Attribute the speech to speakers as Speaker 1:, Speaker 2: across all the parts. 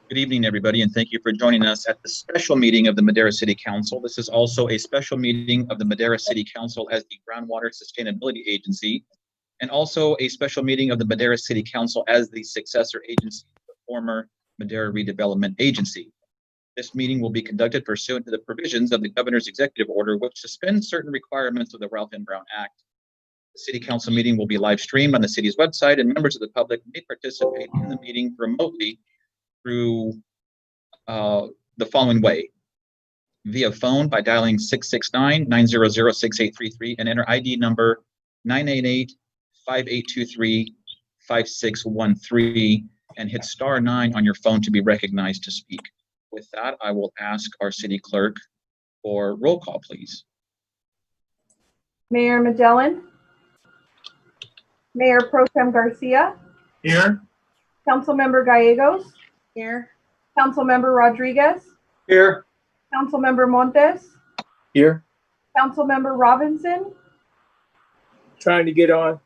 Speaker 1: Good evening, everybody, and thank you for joining us at the special meeting of the Madera City Council. This is also a special meeting of the Madera City Council as the Groundwater Sustainability Agency, and also a special meeting of the Madera City Council as the successor agency of the former Madera Redevelopment Agency. This meeting will be conducted pursuant to the provisions of the Governor's Executive Order, which suspends certain requirements of the Ralph N. Brown Act. The City Council meeting will be live streamed on the city's website, and members of the public may participate in the meeting remotely through the following way: via phone by dialing 669-900-6833 and enter ID number 988-5823-5613 and hit *9 on your phone to be recognized to speak. With that, I will ask our city clerk for roll call, please.
Speaker 2: Mayor Magellan. Mayor Pro Tem Garcia.
Speaker 3: Here.
Speaker 2: Councilmember Gallegos.
Speaker 4: Here.
Speaker 2: Councilmember Rodriguez.
Speaker 3: Here.
Speaker 2: Councilmember Montes.
Speaker 3: Here.
Speaker 2: Councilmember Robinson.
Speaker 3: Trying to get on.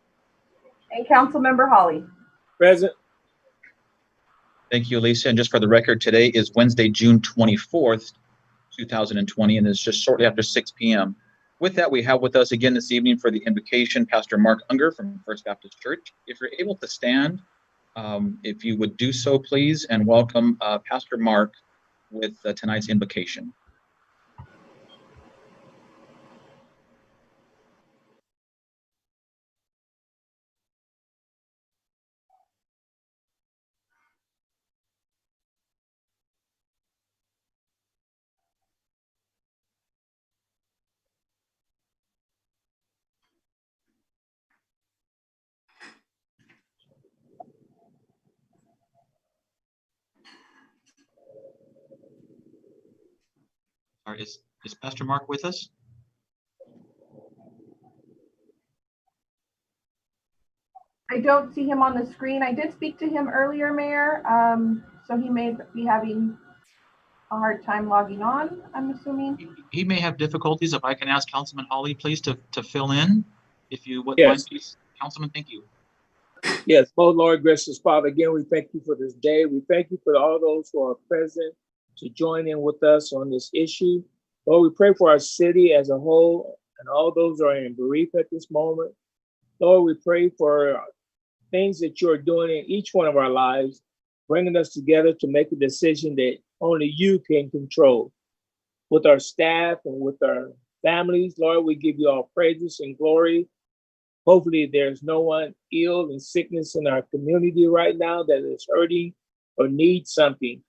Speaker 2: And Councilmember Holly.
Speaker 3: Present.
Speaker 1: Thank you, Lisa. And just for the record, today is Wednesday, June 24th, 2020, and it's just shortly after 6 p.m. With that, we have with us again this evening for the invocation, Pastor Mark Unger from First Baptist Church. If you're able to stand, if you would do so, please, and welcome Pastor Mark with tonight's invocation. Is Pastor Mark with us?
Speaker 2: I don't see him on the screen. I did speak to him earlier, Mayor, so he may be having a hard time logging on, I'm assuming.
Speaker 1: He may have difficulties. If I can ask Councilman Holly, please, to fill in, if you would
Speaker 3: Yes.
Speaker 1: like, please. Councilman, thank you.
Speaker 3: Yes, oh Lord, gracious Father, again, we thank you for this day. We thank you for all those who are present to join in with us on this issue. Lord, we pray for our city as a whole and all those who are in bereavement at this moment. Lord, we pray for things that you're doing in each one of our lives, bringing us together to make a decision that only you can control. With our staff and with our families, Lord, we give you all praises and glory. Hopefully there's no one ill and sickness in our community right now that is hurting or needs something.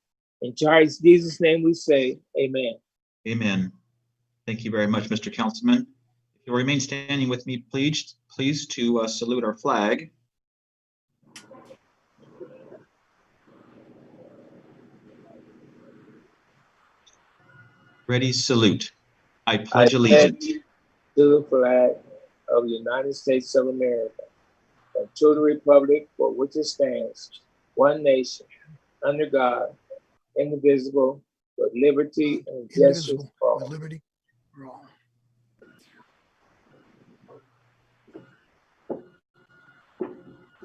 Speaker 3: In Jesus' name we say, amen.
Speaker 1: Amen. Thank you very much, Mr. Councilman. If you'll remain standing with me, please to salute our flag. Ready, salute. I pledge allegiance
Speaker 3: to the flag of the United States of America and to the republic for which it stands, one nation, under God, indivisible, with liberty and justice for all.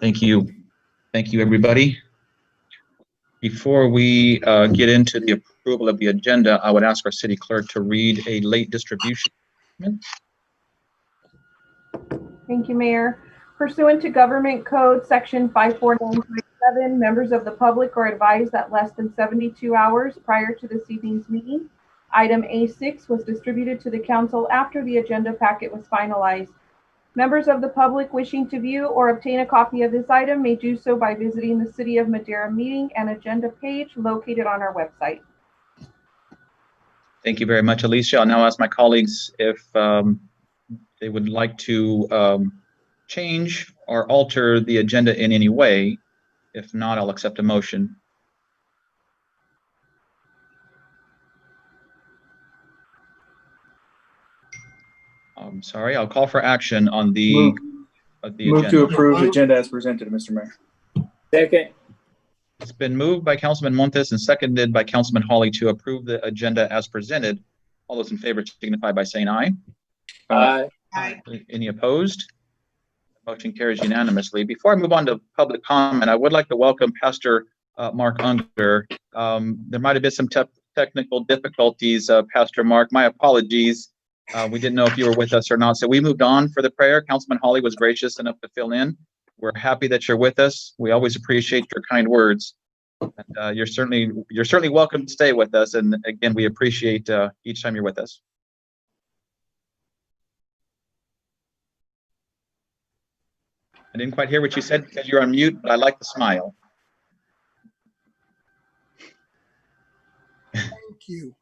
Speaker 1: Thank you. Thank you, everybody. Before we get into the approval of the agenda, I would ask our city clerk to read a late distribution.
Speaker 2: Thank you, Mayor. Pursuant to Government Code Section 54957, members of the public are advised that less than 72 hours prior to this evening's meeting, item A6 was distributed to the council after the agenda packet was finalized. Members of the public wishing to view or obtain a copy of this item may do so by visiting the City of Madera meeting and agenda page located on our website.
Speaker 1: Thank you very much, Alicia. I'll now ask my colleagues if they would like to change or alter the agenda in any way. If not, I'll accept a motion. I'm sorry, I'll call for action on the
Speaker 5: Move
Speaker 1: agenda.
Speaker 5: to approve agenda as presented, Mr. Mayor.
Speaker 3: Second.
Speaker 1: It's been moved by Councilman Montes and seconded by Councilman Holly to approve the agenda as presented. All those in favor signify by saying aye.
Speaker 3: Aye.
Speaker 4: Aye.
Speaker 1: Any opposed? Motion carries unanimously. Before I move on to public comment, I would like to welcome Pastor Mark Unger. There might have been some technical difficulties, Pastor Mark. My apologies. We didn't know if you were with us or not. So we moved on for the prayer. Councilman Hawley was gracious enough to fill in. We're happy that you're with us. We always appreciate your kind words. And, you're certainly welcome to stay with us. And again, we appreciate each time you're with us. I didn't quite hear what you said because you're on mute, but I like the smile.
Speaker 4: Thank you.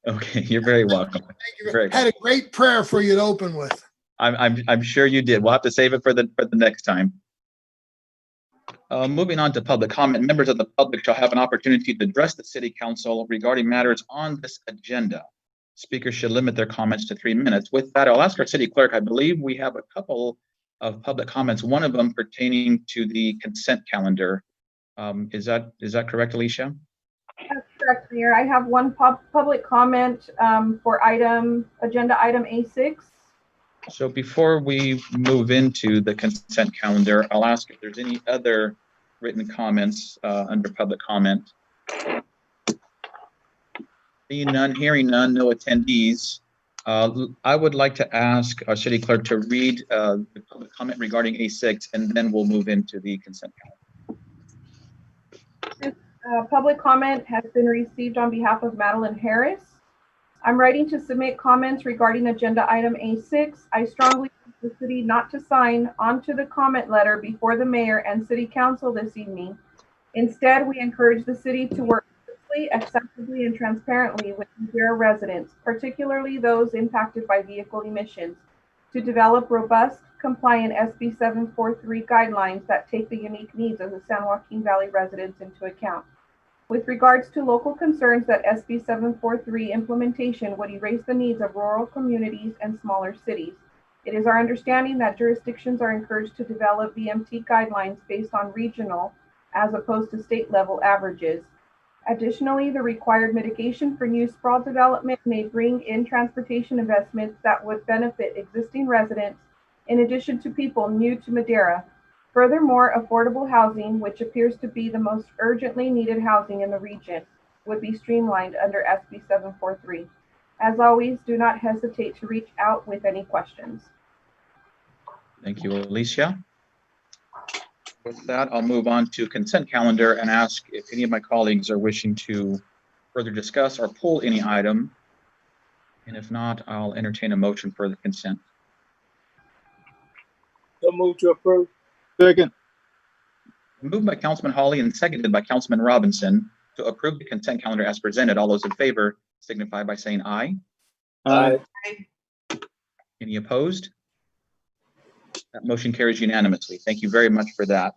Speaker 1: Okay, you're very welcome.
Speaker 4: Thank you. I had a great prayer for you to open with.
Speaker 1: I'm sure you did. We'll have to save it for the next time. Moving on to public comment, members of the public shall have an opportunity to address the City Council regarding matters on this agenda. Speakers should limit their comments to 3 minutes. With that, I'll ask our City Clerk. I believe we have a couple of public comments, one of them pertaining to the consent calendar. Is that correct, Alicia?
Speaker 2: That's correct, Mayor. I have one public comment for agenda item A6.
Speaker 1: So before we move into the consent calendar, I'll ask if there's any other written comments under public comment. Seeing none, hearing none, no attendees. I would like to ask our City Clerk to read the public comment regarding A6, and then we'll move into the consent calendar.
Speaker 2: Public comment has been received on behalf of Madeline Harris. I'm writing to submit comments regarding agenda item A6. I strongly urge the city not to sign onto the comment letter before the mayor and city council this evening. Instead, we encourage the city to work quickly, acceptably, and transparently with Madera residents, particularly those impacted by vehicle emissions, to develop robust, compliant SB 743 guidelines that take the unique needs of the San Joaquin Valley residents into account. With regards to local concerns that SB 743 implementation would erase the needs of rural communities and smaller cities, it is our understanding that jurisdictions are encouraged to develop VMT guidelines based on regional as opposed to state level averages. Additionally, the required mitigation for new sprawl development may bring in transportation investments that would benefit existing residents in addition to people new to Madera. Furthermore, affordable housing, which appears to be the most urgently needed housing in the region, would be streamlined under SB 743. As always, do not hesitate to reach out with any questions.
Speaker 1: Thank you, Alicia. With that, I'll move on to consent calendar and ask if any of my colleagues are wishing to further discuss or pull any item. And if not, I'll entertain a motion for the consent.
Speaker 3: So move to approve.
Speaker 5: Second.
Speaker 1: Moved by Councilman Hawley and seconded by Councilman Robinson to approve the consent calendar as presented. All those in favor signify by saying aye.
Speaker 3: Aye.
Speaker 1: Any opposed? That motion carries unanimously. Thank you very much for that.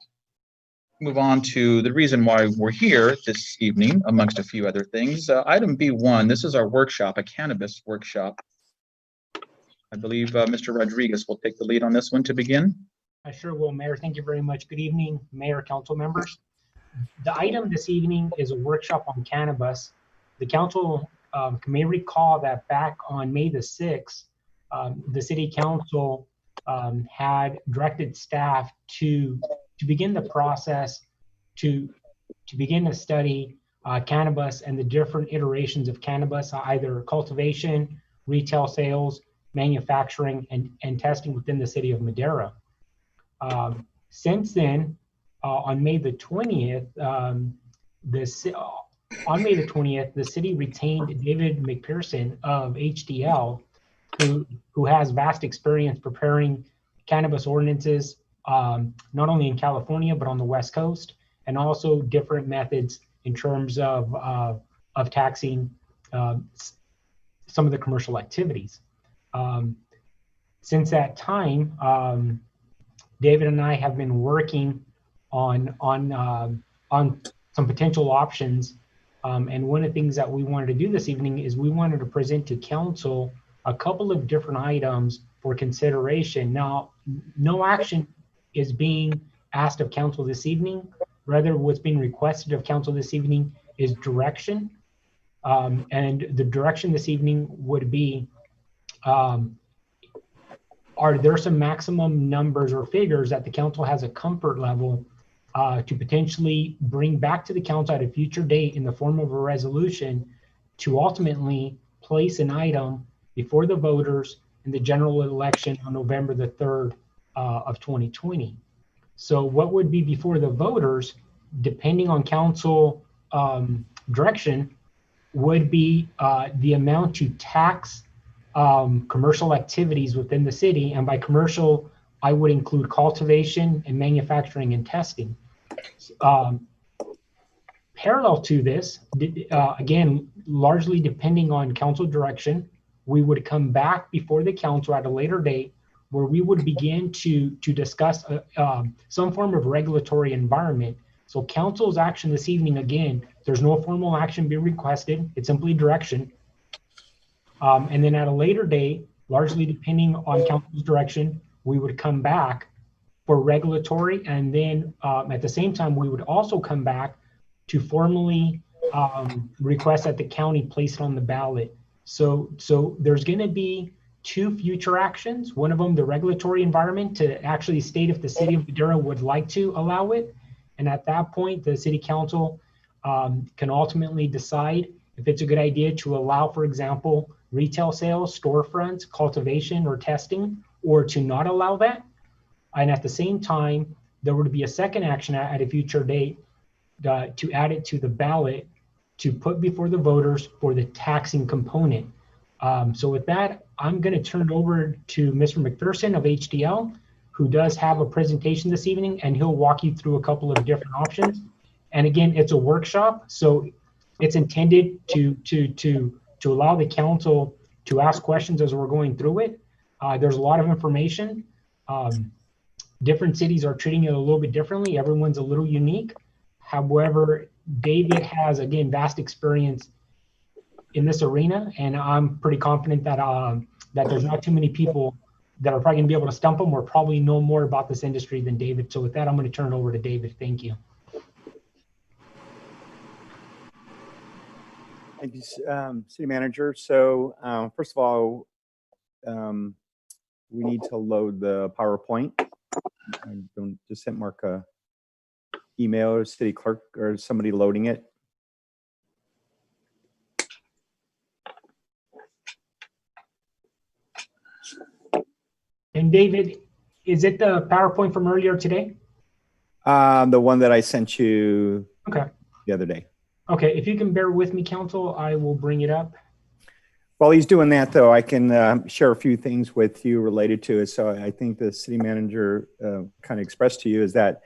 Speaker 1: Move on to the reason why we're here this evening, amongst a few other things. Item B1, this is our workshop, a cannabis workshop. I believe Mr. Rodriguez will take the lead on this one to begin.
Speaker 6: I sure will, Mayor. Thank you very much. Good evening, Mayor, council members. The item this evening is a workshop on cannabis. The council may recall that back on May the 6th, the city council had directed staff to begin the process to begin to study cannabis and the different iterations of cannabis, either cultivation, retail sales, manufacturing, and testing within the city of Madera. Since then, on May the 20th, the city retained David McPherson of HDL, who has vast experience preparing cannabis ordinances, not only in California, but on the West Coast, and also different methods in terms of taxing some of the commercial activities. Since that time, David and I have been working on some potential options. And one of the things that we wanted to do this evening is we wanted to present to council a couple of different items for consideration. Now, no action is being asked of council this evening. Rather, what's being requested of council this evening is direction. And the direction this evening would be, are there some maximum numbers or figures that the council has a comfort level to potentially bring back to the council at a future date in the form of a resolution to ultimately place an item before the voters in the general election on November the 3rd of 2020. So what would be before the voters, depending on council direction, would be the amount to tax commercial activities within the city. And by commercial, I would include cultivation and manufacturing and testing. Parallel to this, again, largely depending on council direction, we would come back before the council at a later date where we would begin to discuss some form of regulatory environment. So council's action this evening, again, there's no formal action being requested. It's simply direction. And then at a later date, largely depending on council's direction, we would come back for regulatory. And then at the same time, we would also come back to formally request that the county place it on the ballot. So there's going to be two future actions. One of them, the regulatory environment, to actually state if the city of Madera would like to allow it. And at that point, the city council can ultimately decide if it's a good idea to allow, for example, retail sales, storefronts, cultivation, or testing, or to not allow that. And at the same time, there would be a second action at a future date to add it to the ballot to put before the voters for the taxing component. So with that, I'm going to turn it over to Mr. McPherson of HDL, who does have a presentation this evening, and he'll walk you through a couple of different options. And again, it's a workshop, so it's intended to allow the council to ask questions as we're going through it. There's a lot of information. Different cities are treating it a little bit differently. Everyone's a little unique. However, David has, again, vast experience in this arena, and I'm pretty confident that that there's not too many people that are probably going to be able to stump him or probably know more about this industry than David. So with that, I'm going to turn it over to David. Thank you.
Speaker 7: Thank you, City Manager. So first of all, we need to load the PowerPoint. I don't just sent Mark a email or city clerk or somebody loading it.
Speaker 6: And David, is it the PowerPoint from earlier today?
Speaker 7: The one that I sent you the other day.
Speaker 6: Okay, if you can bear with me, council, I will bring it up.
Speaker 7: While he's doing that, though, I can share a few things with you related to it. So I think the city manager kind of expressed to you is that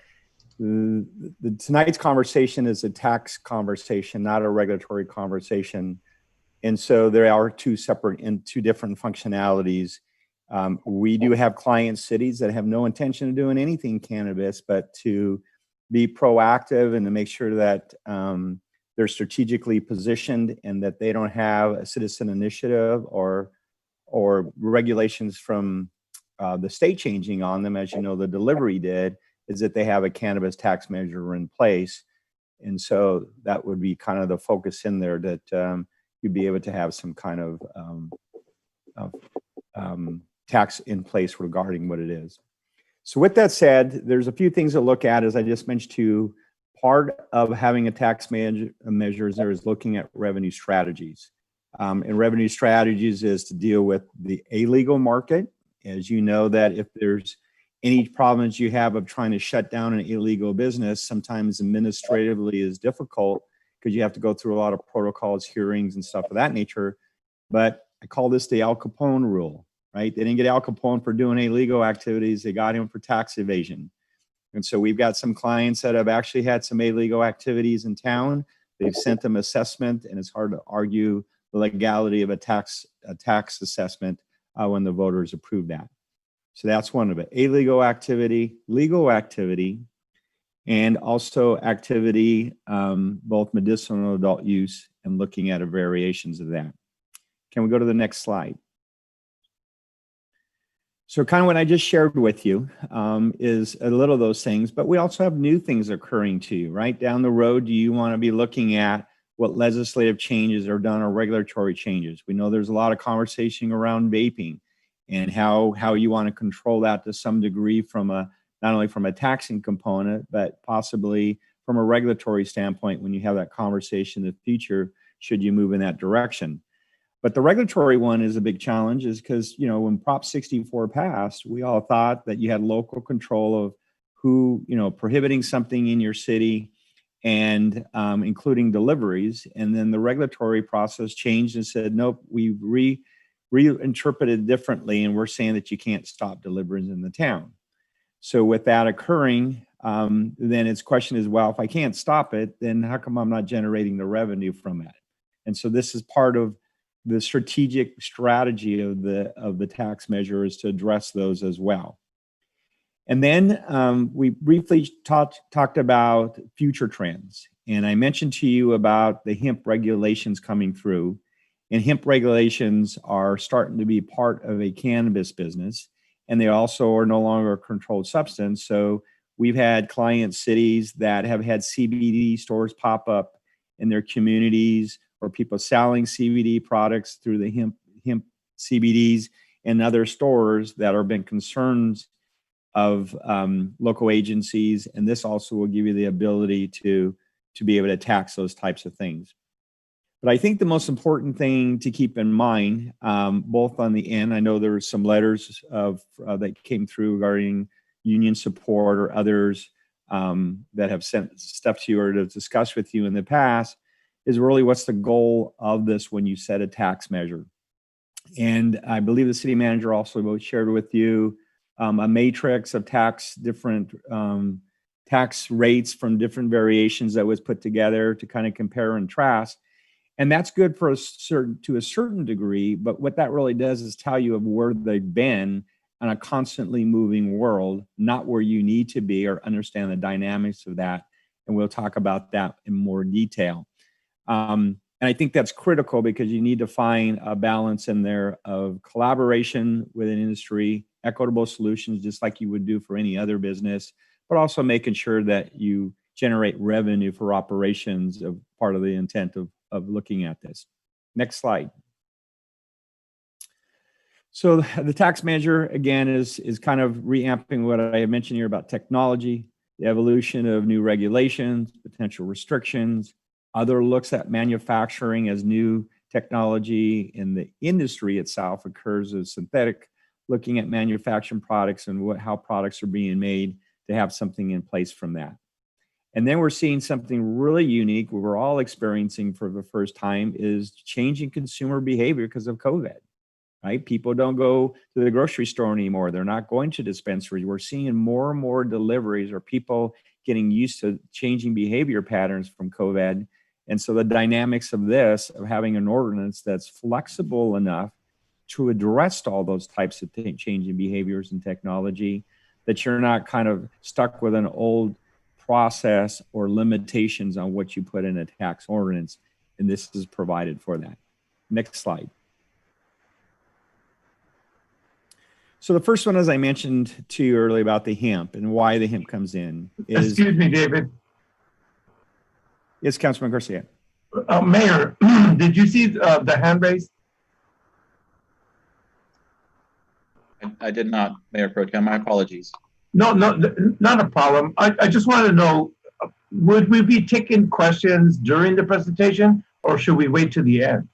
Speaker 7: tonight's conversation is a tax conversation, not a regulatory conversation. And so there are two separate and two different functionalities. We do have client cities that have no intention of doing anything cannabis, but to be proactive and to make sure that they're strategically positioned and that they don't have a citizen initiative or regulations from the state changing on them, as you know, the delivery did, is that they have a cannabis tax measure in place. And so that would be kind of the focus in there, that you'd be able to have some kind of tax in place regarding what it is. So with that said, there's a few things to look at, as I just mentioned to you. Part of having a tax measures there is looking at revenue strategies. And revenue strategies is to deal with the illegal market. As you know, that if there's any problems you have of trying to shut down an illegal business, sometimes administratively is difficult because you have to go through a lot of protocols, hearings, and stuff of that nature. But I call this the Al Capone rule, right? They didn't get Al Capone for doing illegal activities. They got him for tax evasion. And so we've got some clients that have actually had some illegal activities in town. They've sent them assessment, and it's hard to argue the legality of a tax assessment when the voters approve that. So that's one of it. Illegal activity, legal activity, and also activity, both medicinal and adult use, and looking at variations of that. Can we go to the next slide? So kind of what I just shared with you is a little of those things, but we also have new things occurring too, right? Down the road, do you want to be looking at what legislative changes are done or regulatory changes? We know there's a lot of conversation around vaping and how you want to control that to some degree from a not only from a taxing component, but possibly from a regulatory standpoint when you have that conversation in the future, should you move in that direction. But the regulatory one is a big challenge, is because, you know, when Prop 64 passed, we all thought that you had local control of who, you know, prohibiting something in your city and including deliveries. And then the regulatory process changed and said, nope, we reinterpreted differently, and we're saying that you can't stop deliveries in the town. So with that occurring, then its question is, well, if I can't stop it, then how come I'm not generating the revenue from it? And so this is part of the strategic strategy of the tax measure, is to address those as well. And then we briefly talked about future trends. And I mentioned to you about the hemp regulations coming through. And hemp regulations are starting to be part of a cannabis business. And they also are no longer a controlled substance. So we've had client cities that have had CBD stores pop up in their communities, or people selling CBD products through the hemp CBDs, and other stores that have been concerns of local agencies. And this also will give you the ability to be able to tax those types of things. But I think the most important thing to keep in mind, both on the end, I know there were some letters that came through regarding union support or others that have sent stuff to you or to discuss with you in the past, is really what's the goal of this when you set a tax measure. And I believe the city manager also shared with you a matrix of different tax rates from different variations that was put together to kind of compare and contrast. And that's good to a certain degree, but what that really does is tell you of where they've been in a constantly moving world, not where you need to be, or understand the dynamics of that. And we'll talk about that in more detail. And I think that's critical, because you need to find a balance in there of collaboration with an industry, equitable solutions, just like you would do for any other business, but also making sure that you generate revenue for operations, of part of the intent of looking at this. Next slide. So the tax measure, again, is kind of reamping what I had mentioned here about technology, the evolution of new regulations, potential restrictions, other looks at manufacturing as new technology in the industry itself occurs as synthetic, looking at manufacturing products and how products are being made to have something in place from that. And then we're seeing something really unique we're all experiencing for the first time, is changing consumer behavior because of COVID, right? People don't go to the grocery store anymore. They're not going to dispensaries. We're seeing more and more deliveries, or people getting used to changing behavior patterns from COVID. And so the dynamics of this, of having an ordinance that's flexible enough to address all those types of changing behaviors and technology, that you're not kind of stuck with an old process or limitations on what you put in a tax ordinance. And this is provided for that. Next slide. So the first one, as I mentioned to you earlier about the hemp and why the hemp comes in, is...
Speaker 8: Excuse me, David.
Speaker 7: Yes, Councilman Garcia.
Speaker 8: Mayor, did you see the hand raised?
Speaker 1: I did not, Mayor Pro Tem. My apologies.
Speaker 8: No, not a problem. I just want to know, would we be taking questions during the presentation, or should we wait to the end?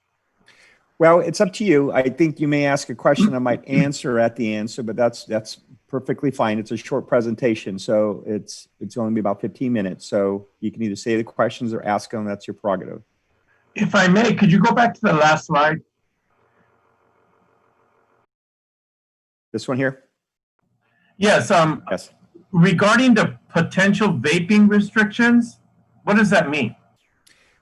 Speaker 7: Well, it's up to you. I think you may ask a question I might answer at the end, but that's perfectly fine. It's a short presentation, so it's only be about 15 minutes. So you can either say the questions or ask them. That's your prerogative.
Speaker 8: If I may, could you go back to the last slide?
Speaker 7: This one here?
Speaker 8: Yes.
Speaker 7: Yes.
Speaker 8: Regarding the potential vaping restrictions, what does that mean?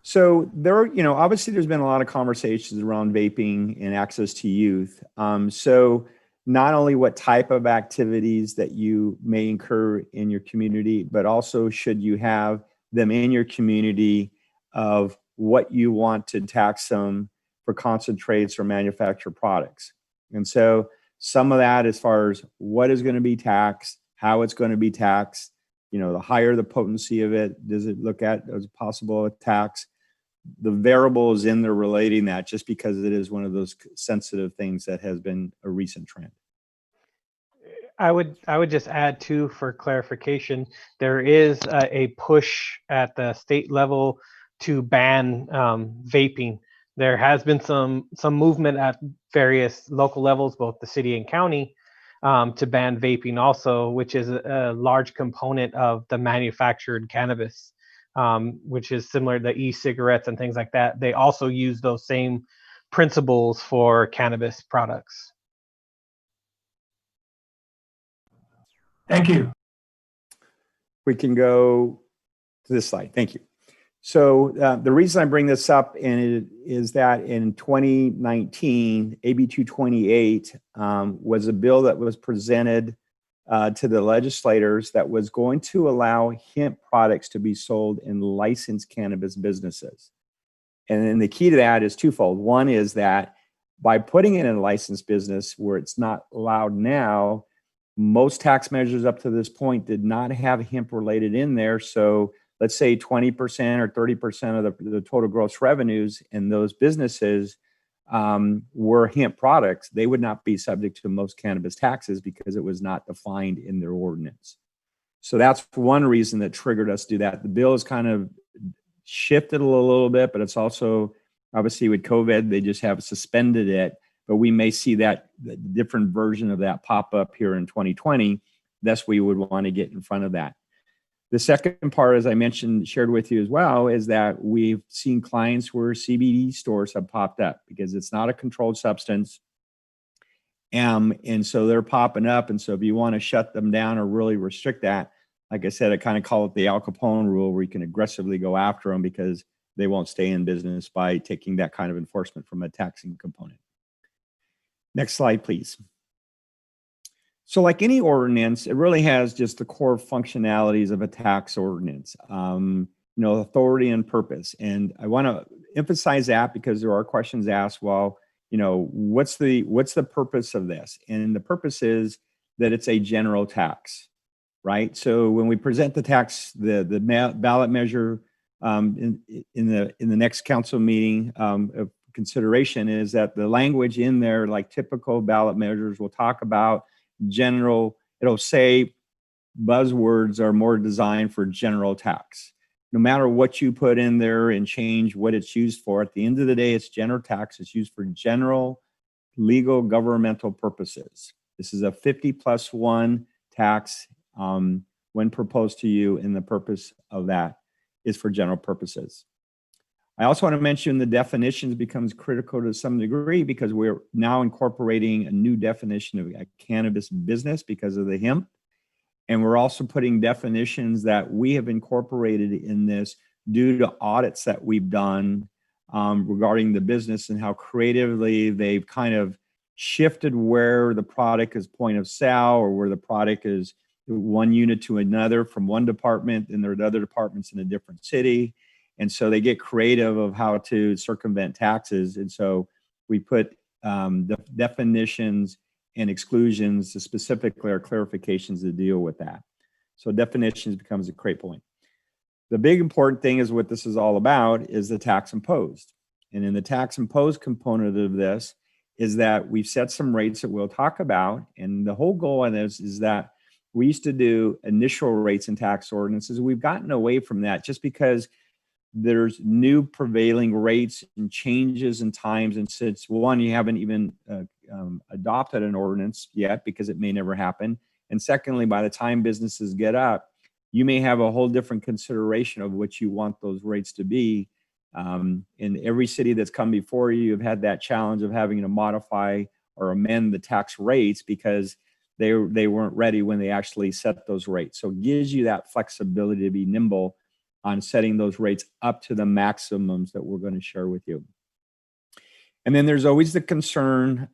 Speaker 7: So obviously there's been a lot of conversations around vaping and access to youth. So not only what type of activities that you may incur in your community, but also should you have them in your community, of what you want to tax them for concentrates or manufactured products. And so some of that, as far as what is going to be taxed, how it's going to be taxed, the higher the potency of it, does it look at as possible tax? The variables in there relating that, just because it is one of those sensitive things that has been a recent trend.
Speaker 9: I would just add too, for clarification, there is a push at the state level to ban vaping. There has been some movement at various local levels, both the city and county, to ban vaping also, which is a large component of the manufactured cannabis, which is similar to e-cigarettes and things like that. They also use those same principles for cannabis products.
Speaker 8: Thank you.
Speaker 7: We can go to this slide. Thank you. So the reason I bring this up is that in 2019, AB 228 was a bill that was presented to the legislators that was going to allow hemp products to be sold in licensed cannabis businesses. And then the key to that is twofold. One is that by putting it in a licensed business where it's not allowed now, most tax measures up to this point did not have hemp related in there. So let's say 20% or 30% of the total gross revenues in those businesses were hemp products. They would not be subject to most cannabis taxes because it was not defined in their ordinance. So that's one reason that triggered us to do that. The bill has kind of shifted a little bit, but it's also obviously with COVID, they just have suspended it. But we may see that the different version of that pop up here in 2020. That's where you would want to get in front of that. The second part, as I mentioned, shared with you as well, is that we've seen clients where CBD stores have popped up because it's not a controlled substance. And so they're popping up. And so if you want to shut them down or really restrict that, like I said, I kind of call it the Al Capone rule, where you can aggressively go after them because they won't stay in business by taking that kind of enforcement from a taxing component. Next slide, please. So like any ordinance, it really has just the core functionalities of a tax ordinance, authority and purpose. And I want to emphasize that because there are questions asked, well, what's the purpose of this? And the purpose is that it's a general tax, right? So when we present the tax, the ballot measure in the next council meeting of consideration is that the language in there, like typical ballot measures, will talk about general, it'll say buzzwords are more designed for general tax. No matter what you put in there and change what it's used for, at the end of the day, it's general tax. It's used for general legal governmental purposes. This is a 50+1 tax when proposed to you, and the purpose of that is for general purposes. I also want to mention the definitions becomes critical to some degree because we're now incorporating a new definition of a cannabis business because of the hemp. And we're also putting definitions that we have incorporated in this due to audits that we've done regarding the business and how creatively they've kind of shifted where the product is point of sale or where the product is one unit to another from one department, and there are other departments in a different city. And so they get creative of how to circumvent taxes. And so we put the definitions and exclusions to specifically our clarifications to deal with that. So definitions becomes a great point. The big important thing is what this is all about is the tax imposed. And in the tax imposed component of this is that we've set some rates that we'll talk about. And the whole goal on this is that we used to do initial rates in tax ordinances. We've gotten away from that just because there's new prevailing rates and changes in times. And since one, you haven't even adopted an ordinance yet because it may never happen. And secondly, by the time businesses get up, you may have a whole different consideration of what you want those rates to be. In every city that's come before you, you've had that challenge of having to modify or amend the tax rates because they weren't ready when they actually set those rates. So it gives you that flexibility to be nimble on setting those rates up to the maximums that we're going to share with you. And then there's always the concern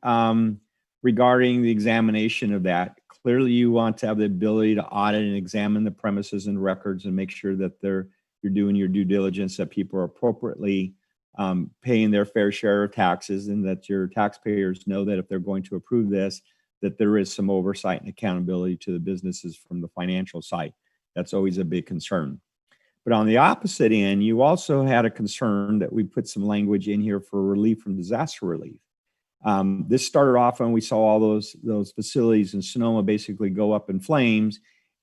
Speaker 7: regarding the examination of that. Clearly, you want to have the ability to audit and examine the premises and records and make sure that you're doing your due diligence, that people are appropriately paying their fair share of taxes, and that your taxpayers know that if they're going to approve this, that there is some oversight and accountability to the businesses from the financial side. That's always a big concern. But on the opposite end, you also had a concern that we put some language in here for relief from disaster relief. This started off when we saw all those facilities in Sonoma basically go up in flames,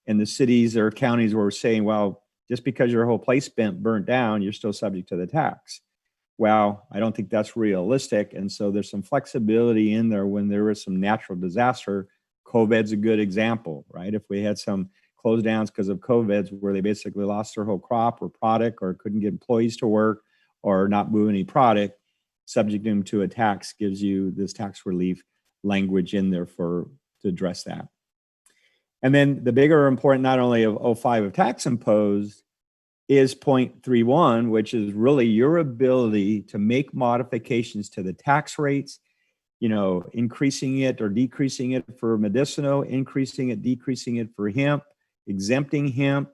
Speaker 7: and the cities or counties were saying, well, just because your whole place burnt down, you're still subject to the tax. Well, I don't think that's realistic. And so there's some flexibility in there when there is some natural disaster. COVID's a good example, right? If we had some close downs because of COVID where they basically lost their whole crop or product or couldn't get employees to work or not move any product, subject them to a tax gives you this tax relief language in there to address that. And then the bigger important, not only of 05 of tax imposed, is 0.31, which is really your ability to make modifications to the tax rates, increasing it or decreasing it for medicinal, increasing it, decreasing it for hemp, exempting hemp,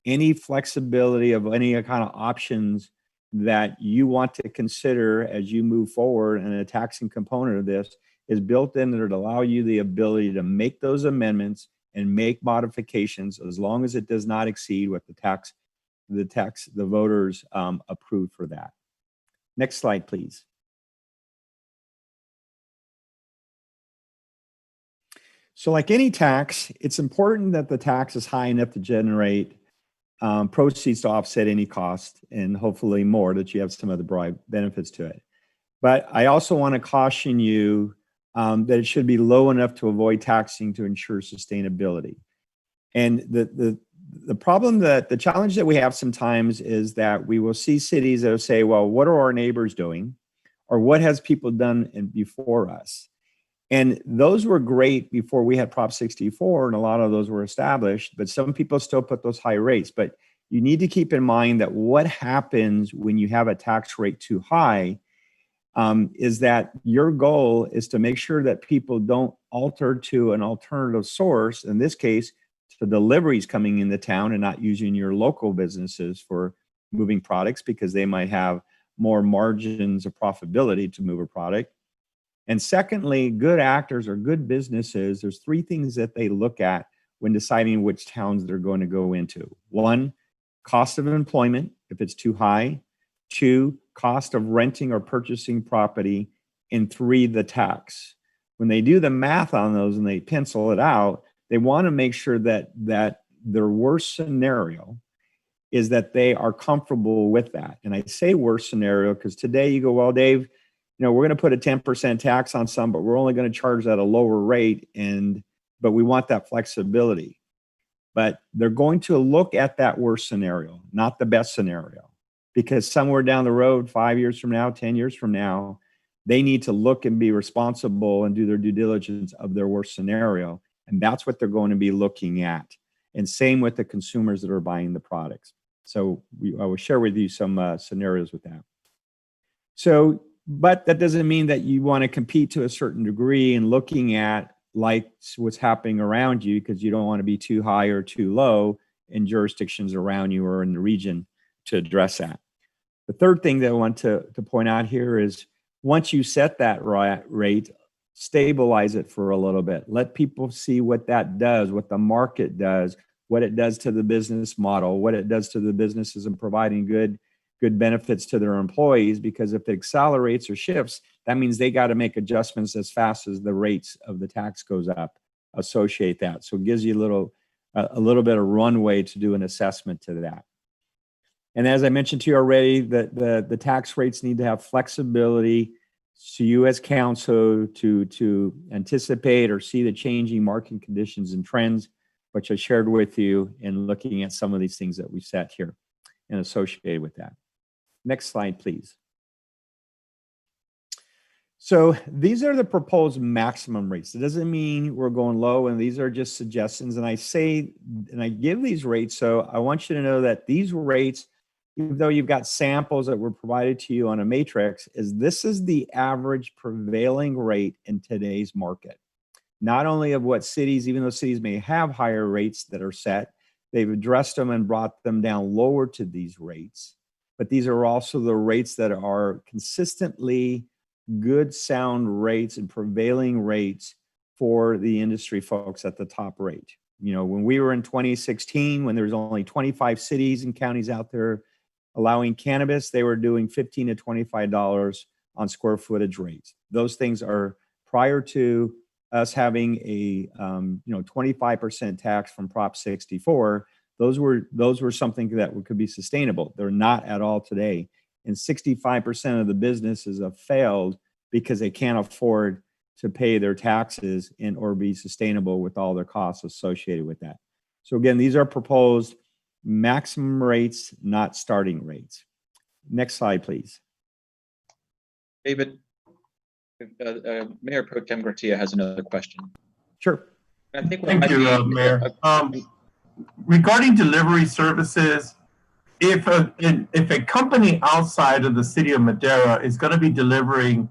Speaker 7: any flexibility of any kind of options that you want to consider as you move forward, and a taxing component of this is built in there to allow you the ability to make those amendments and make modifications as long as it does not exceed what the voters approved for that. Next slide, please. So like any tax, it's important that the tax is high enough to generate proceeds to offset any cost, and hopefully more, that you have some other broad benefits to it. But I also want to caution you that it should be low enough to avoid taxing to ensure sustainability. And the problem, the challenge that we have sometimes is that we will see cities that will say, well, what are our neighbors doing? Or what has people done before us? And those were great before we had Prop 64, and a lot of those were established, but some people still put those high rates. But you need to keep in mind that what happens when you have a tax rate too high is that your goal is to make sure that people don't alter to an alternative source, in this case, to deliveries coming into town and not using your local businesses for moving products because they might have more margins of profitability to move a product. And secondly, good actors or good businesses, there's three things that they look at when deciding which towns they're going to go into. One, cost of employment, if it's too high. Two, cost of renting or purchasing property. And three, the tax. When they do the math on those and they pencil it out, they want to make sure that their worst scenario is that they are comfortable with that. And I say worst scenario because today you go, well, Dave, we're going to put a 10% tax on some, but we're only going to charge at a lower rate, but we want that flexibility. But they're going to look at that worst scenario, not the best scenario, because somewhere down the road, 5 years from now, 10 years from now, they need to look and be responsible and do their due diligence of their worst scenario. And that's what they're going to be looking at. And same with the consumers that are buying the products. So I will share with you some scenarios with that. So, but that doesn't mean that you want to compete to a certain degree and looking at like what's happening around you, because you don't want to be too high or too low in jurisdictions around you or in the region to address that. The third thing that I want to point out here is once you set that rate, stabilize it for a little bit. Let people see what that does, what the market does, what it does to the business model, what it does to the businesses in providing good benefits to their employees, because if it accelerates or shifts, that means they got to make adjustments as fast as the rates of the tax goes up, associate that. So it gives you a little bit of runway to do an assessment to that. And as I mentioned to you already, the tax rates need to have flexibility to you as council to anticipate or see the changing market conditions and trends, which I shared with you in looking at some of these things that we set here and associated with that. Next slide, please. So these are the proposed maximum rates. It doesn't mean we're going low, and these are just suggestions. And I give these rates, so I want you to know that these rates, even though you've got samples that were provided to you on a matrix, this is the average prevailing rate in today's market. Not only of what cities, even though cities may have higher rates that are set, they've addressed them and brought them down lower to these rates. But these are also the rates that are consistently good, sound rates and prevailing rates for the industry folks at the top rate. When we were in 2016, when there was only 25 cities and counties out there allowing cannabis, they were doing $15 to $25 on square footage rates. Those things are prior to us having a 25% tax from Prop 64. Those were something that could be sustainable. They're not at all today. And 65% of the businesses have failed because they can't afford to pay their taxes and or be sustainable with all their costs associated with that. So again, these are proposed maximum rates, not starting rates. Next slide, please.
Speaker 1: David, Mayor Pro Tem Garcia has another question.
Speaker 7: Sure.
Speaker 1: I think
Speaker 8: Thank you, Mayor. Regarding delivery services, if a company outside of the city of Madera is going to be delivering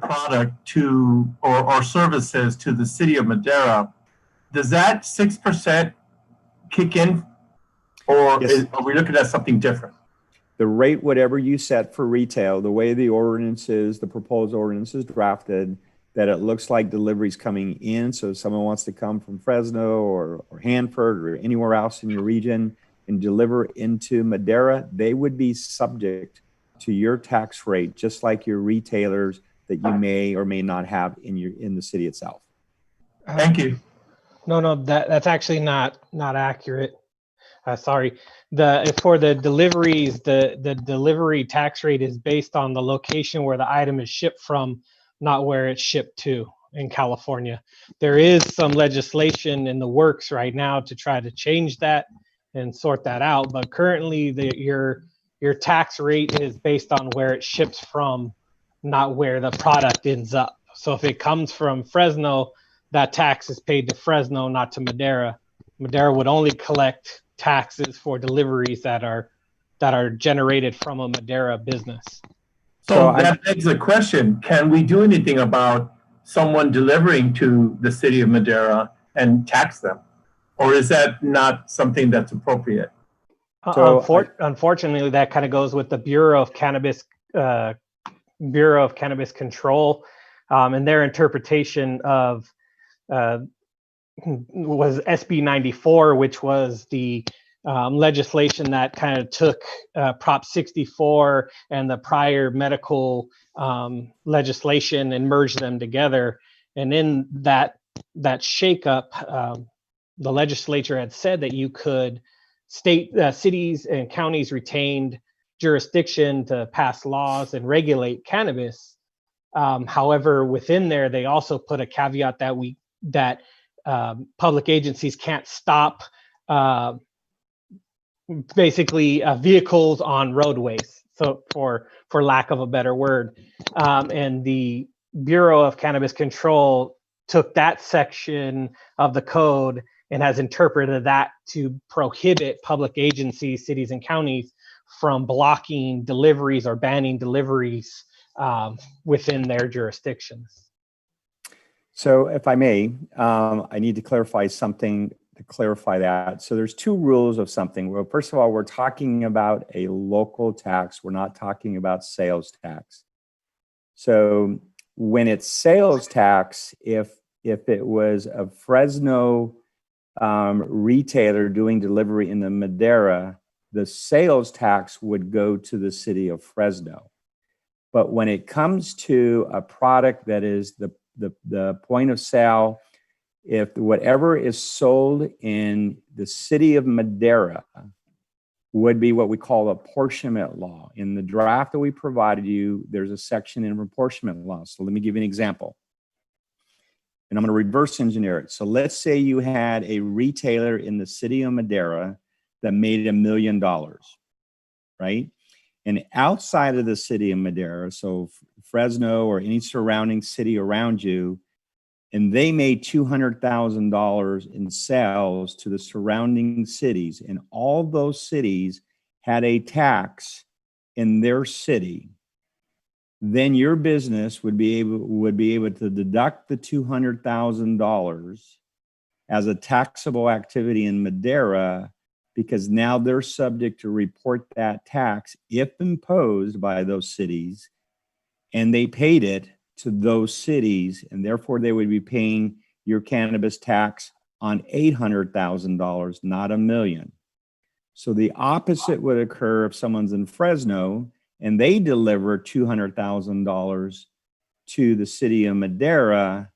Speaker 8: product to or services to the city of Madera, does that 6% kick in, or
Speaker 7: Yes.
Speaker 8: are we looking at something different?
Speaker 7: The rate, whatever you set for retail, the way the ordinance is, the proposed ordinance is drafted, that it looks like deliveries coming in. So if someone wants to come from Fresno or Hanford or anywhere else in your region and deliver into Madera, they would be subject to your tax rate, just like your retailers that you may or may not have in the city itself.
Speaker 8: Thank you.
Speaker 9: No, that's actually not accurate. Sorry. For the deliveries, the delivery tax rate is based on the location where the item is shipped from, not where it's shipped to in California. There is some legislation in the works right now to try to change that and sort that out. But currently, your tax rate is based on where it ships from, not where the product ends up. So if it comes from Fresno, that tax is paid to Fresno, not to Madera. Madera would only collect taxes for deliveries that are generated from a Madera business.
Speaker 8: So that begs the question, can we do anything about someone delivering to the city of Madera and tax them? Or is that not something that's appropriate?
Speaker 9: Unfortunately, that kind of goes with the Bureau of Cannabis Control and their interpretation of was SB 94, which was the legislation that kind of took Prop 64 and the prior medical legislation and merged them together. And in that shakeup, the legislature had said that you could cities and counties retained jurisdiction to pass laws and regulate cannabis. However, within there, they also put a caveat that public agencies can't stop basically vehicles on roadways, so for lack of a better word. And the Bureau of Cannabis Control took that section of the code and has interpreted that to prohibit public agencies, cities and counties from blocking deliveries or banning deliveries within their jurisdictions.
Speaker 7: So if I may, I need to clarify something to clarify that. So there's two rules of something. Well, first of all, we're talking about a local tax. We're not talking about sales tax. So when it's sales tax, if it was a Fresno retailer doing delivery in the Madera, the sales tax would go to the city of Fresno. But when it comes to a product that is the point of sale, if whatever is sold in the city of Madera would be what we call apportionment law. In the draft that we provided you, there's a section in apportionment law. So let me give you an example. And I'm going to reverse engineer it. So let's say you had a retailer in the city of Madera that made $1 million, right? And outside of the city of Madera, so Fresno or any surrounding city around you, and they made $200,000 in sales to the surrounding cities, and all those cities had a tax in their city, then your business would be able to deduct the $200,000 as a taxable activity in Madera, because now they're subject to report that tax if imposed by those cities, and they paid it to those cities, and therefore they would be paying your cannabis tax on $800,000, not $1 million. So the opposite would occur if someone's in Fresno and they deliver $200,000 to the city of Madera,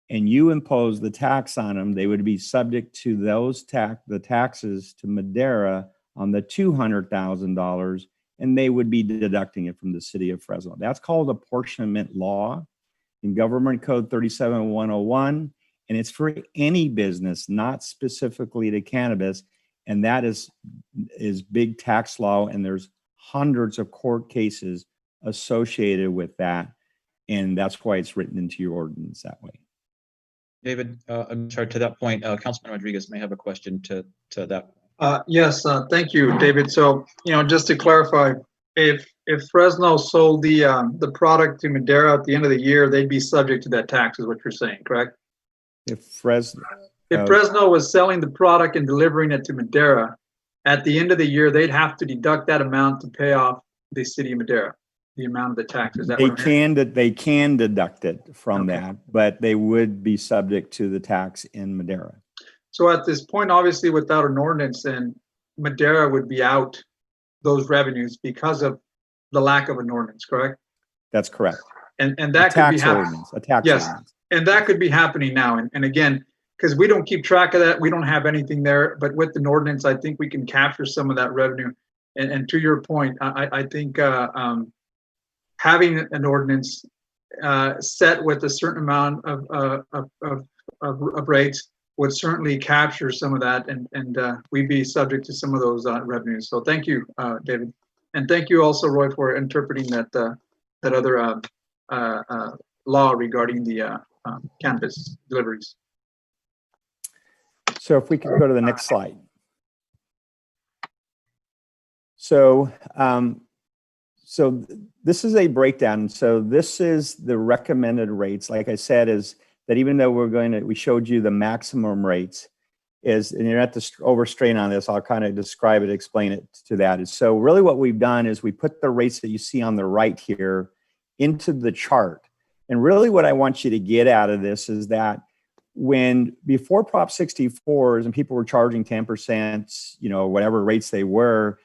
Speaker 7: and you impose the tax on them, they would be subject to those the taxes to Madera on the $200,000, and they would be deducting it from the city of Fresno. That's called apportionment law in Government Code 37101, and it's for any business, not specifically to cannabis, and that is big tax law, and there's hundreds of court cases associated with that, and that's why it's written into your ordinance that way.
Speaker 1: David, I'm sorry, to that point, Councilman Rodriguez may have a question to that.
Speaker 10: Yes, thank you, David. So, just to clarify, if Fresno sold the product to Madera at the end of the year, they'd be subject to that tax, is what you're saying, correct?
Speaker 7: If Fresno
Speaker 10: was selling the product and delivering it to Madera, at the end of the year, they'd have to deduct that amount to pay off the city of Madera, the amount of the tax. Is that
Speaker 7: they can deduct it from that, but they would be subject to the tax in Madera.
Speaker 10: So at this point, obviously, without an ordinance, then Madera would be out those revenues because of the lack of an ordinance, correct?
Speaker 7: That's correct.
Speaker 10: And that could be happening.
Speaker 7: A tax ordinance.
Speaker 10: And that could be happening now. And again, because we don't keep track of that, we don't have anything there. But with an ordinance, I think we can capture some of that revenue. And to your point, I think having an ordinance set with a certain amount of rates would certainly capture some of that, and we'd be subject to some of those revenues. So thank you, David, and thank you also, Roy, for interpreting that other law regarding the cannabis deliveries.
Speaker 7: So if we could go to the next slide. So this is a breakdown. So this is the recommended rates. Like I said, is that even though we showed you the maximum rates, and you're not to overstrain on this, I'll kind of describe it, explain it to that. So really what we've done is we put the rates that you see on the right here into the chart. And really what I want you to get out of this is that before Prop 64s and people were charging 10%, whatever rates they were,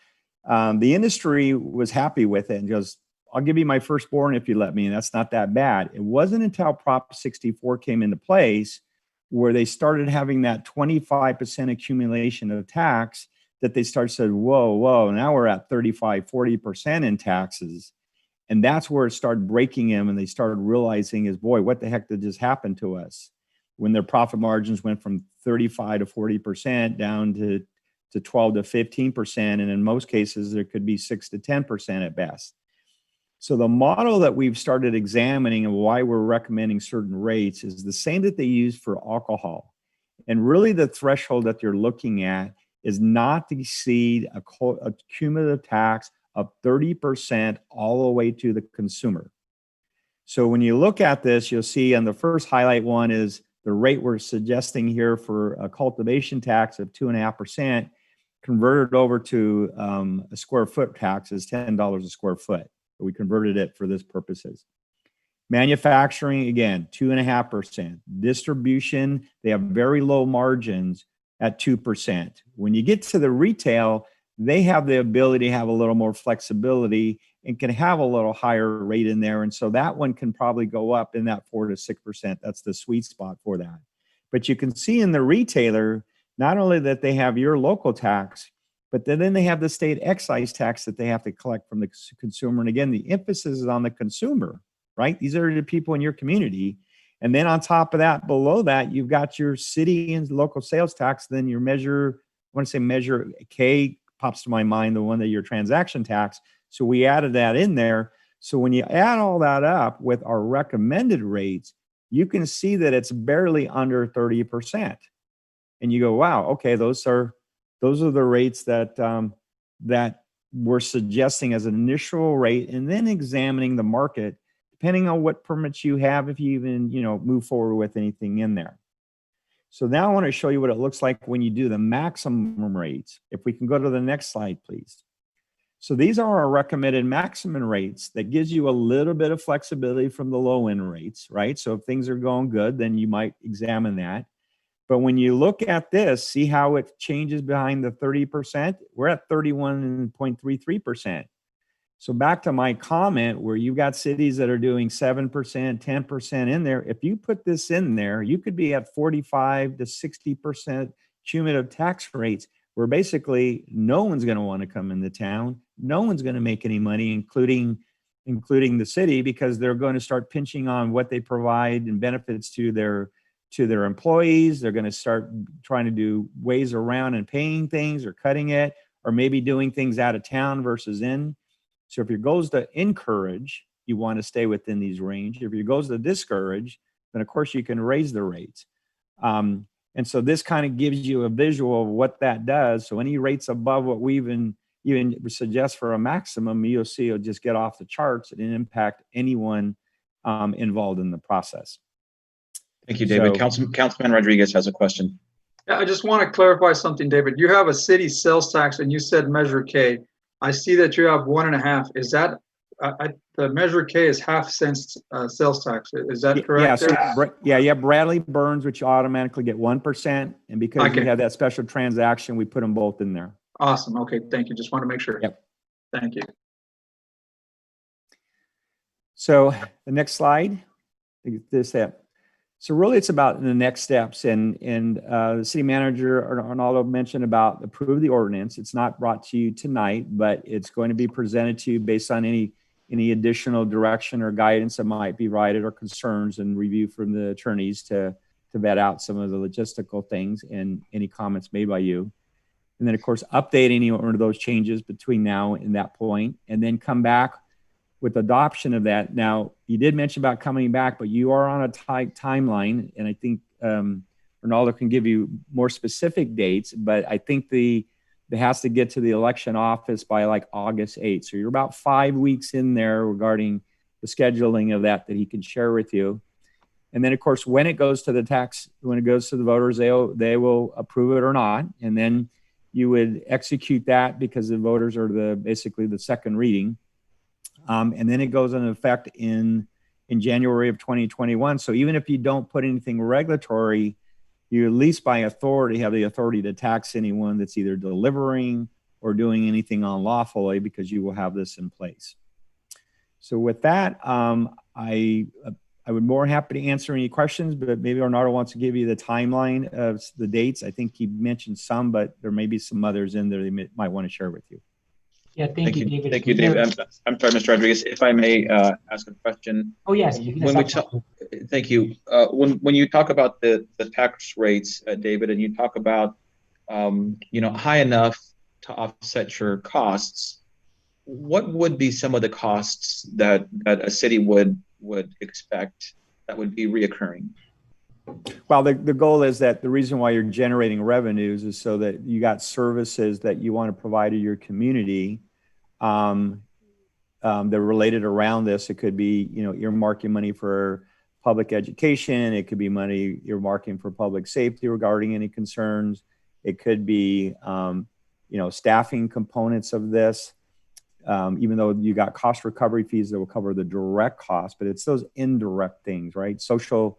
Speaker 7: the industry was happy with it and goes, I'll give you my firstborn if you let me, and that's not that bad. It wasn't until Prop 64 came into place where they started having that 25% accumulation of tax that they said, whoa, now we're at 35, 40% in taxes. And that's where it started breaking them, and they started realizing boy, what the heck did just happen to us? When their profit margins went from 35 to 40% down to 12 to 15%, and in most cases, there could be 6 to 10% at best. So the model that we've started examining and why we're recommending certain rates is the same that they use for alcohol. And really the threshold that you're looking at is not to exceed a cumulative tax of 30% all the way to the consumer. So when you look at this, you'll see on the first highlight one is the rate we're suggesting here for a cultivation tax of 2.5%, converted over to a square foot tax is $10 a square foot. We converted it for this purposes. Manufacturing, again, 2.5%. Distribution, they have very low margins at 2%. When you get to the retail, they have the ability to have a little more flexibility and can have a little higher rate in there. And so that one can probably go up in that 4 to 6%. That's the sweet spot for that. But you can see in the retailer, not only that they have your local tax, but then they have the state excise tax that they have to collect from the consumer. And again, the emphasis is on the consumer, right? These are the people in your community. And then on top of that, below that, you've got your city and local sales tax. Then your measure K pops to my mind, the one that your transaction tax. So we added that in there. So when you add all that up with our recommended rates, you can see that it's barely under 30%. And you go, wow, okay, those are the rates that we're suggesting as an initial rate, and then examining the market, depending on what permits you have, if you even move forward with anything in there. So now I want to show you what it looks like when you do the maximum rates. If we can go to the next slide, please. So these are our recommended maximum rates. That gives you a little bit of flexibility from the low end rates, right? So if things are going good, then you might examine that. But when you look at this, see how it changes behind the 30%? We're at 31.33%. So back to my comment where you've got cities that are doing 7%, 10% in there. If you put this in there, you could be at 45 to 60% cumulative tax rates where basically no one's going to want to come into town. No one's going to make any money, including the city, because they're going to start pinching on what they provide and benefits to their employees. They're going to start trying to do ways around and paying things or cutting it, or maybe doing things out of town versus in. So if your goal is to encourage, you want to stay within these range. If your goal is to discourage, then of course you can raise the rates. And so this kind of gives you a visual of what that does. So any rates above what we even suggest for a maximum, you'll see it'll just get off the charts and impact anyone involved in the process.
Speaker 1: Thank you, David.
Speaker 7: So,
Speaker 1: Councilman Rodriguez has a question.
Speaker 10: Yeah, I just want to clarify something, David. You have a city sales tax and you said Measure K. I see that you have 1.5. Is that the Measure K is half-cent sales tax? Is that correct?
Speaker 7: Yeah, you have Bradley Burns, which you automatically get 1%. And because you have that special transaction, we put them both in there.
Speaker 10: Awesome. Okay, thank you. Just want to make sure.
Speaker 7: Yep.
Speaker 10: Thank you.
Speaker 7: So the next slide, So really it's about the next steps, and the city manager Arnaldo mentioned about approve the ordinance. It's not brought to you tonight, but it's going to be presented to you based on any additional direction or guidance that might be provided or concerns and review from the attorneys to vet out some of the logistical things and any comments made by you. And then of course, update any of those changes between now and that point, and then come back with adoption of that. Now, you did mention about coming back, but you are on a tight timeline, and I think Ronaldo can give you more specific dates, but I think it has to get to the election office by like August 8th. So you're about 5 weeks in there regarding the scheduling of that he can share with you. And then of course, when it goes to the voters, they will approve it or not. And then you would execute that because the voters are basically the second reading. And then it goes into effect in January of 2021. So even if you don't put anything regulatory, you at least by authority have the authority to tax anyone that's either delivering or doing anything unlawfully, because you will have this in place. So with that, I would more happy to answer any questions, but maybe Arnaldo wants to give you the timeline of the dates. I think he mentioned some, but there may be some others in there they might want to share with you.
Speaker 6: Yeah, thank you, David.
Speaker 1: Thank you, David. I'm sorry, Mr. Rodriguez, if I may ask a question.
Speaker 6: Oh, yes.
Speaker 1: Thank you. When you talk about the tax rates, David, and you talk about high enough to offset your costs, what would be some of the costs that a city would expect that would be reoccurring?
Speaker 7: Well, the goal is that the reason why you're generating revenues is so that you got services that you want to provide to your community. They're related around this. It could be, earmarking money for public education. It could be money earmarking for public safety regarding any concerns. It could be, staffing components of this. Even though you got cost recovery fees that will cover the direct costs, but it's those indirect things, right? Social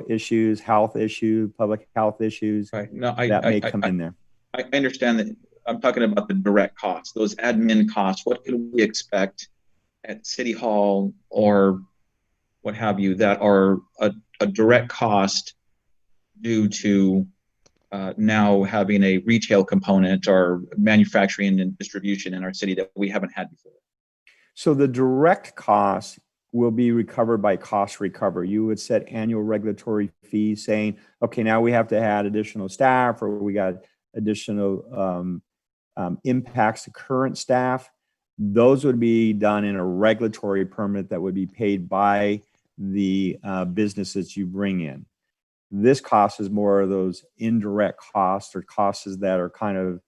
Speaker 7: issues, health issues, public health issues,
Speaker 1: right? No,
Speaker 7: that may come in there.
Speaker 1: I understand that. I'm talking about the direct costs, those admin costs. What can we expect at City Hall or what have you that are a direct cost due to now having a retail component or manufacturing and distribution in our city that we haven't had before? So
Speaker 7: the direct costs will be recovered by cost recovery. You would set annual regulatory fees saying, okay, now we have to add additional staff, or we got additional impacts to current staff. Those would be done in a regulatory permit that would be paid by the businesses you bring in. This cost is more of those indirect costs or costs that are kind of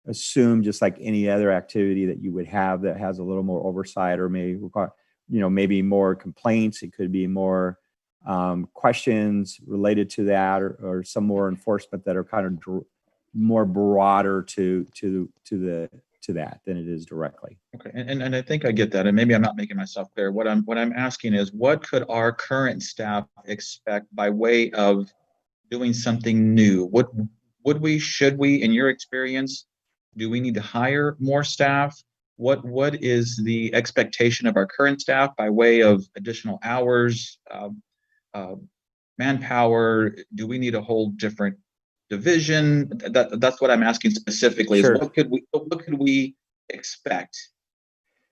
Speaker 7: assumed just like any other activity that you would have that has a little more oversight or may require, maybe more complaints. It could be more questions related to that, or some more enforcement that are kind of more broader to that than it is directly.
Speaker 1: Okay, and I think I get that, and maybe I'm not making myself clear. What I'm asking is, what could our current staff expect by way of doing something new? Should we, in your experience, do we need to hire more staff? what is the expectation of our current staff by way of additional hours, manpower? Do we need a whole different division? That's what I'm asking specifically.
Speaker 7: Sure.
Speaker 1: Is what could we expect?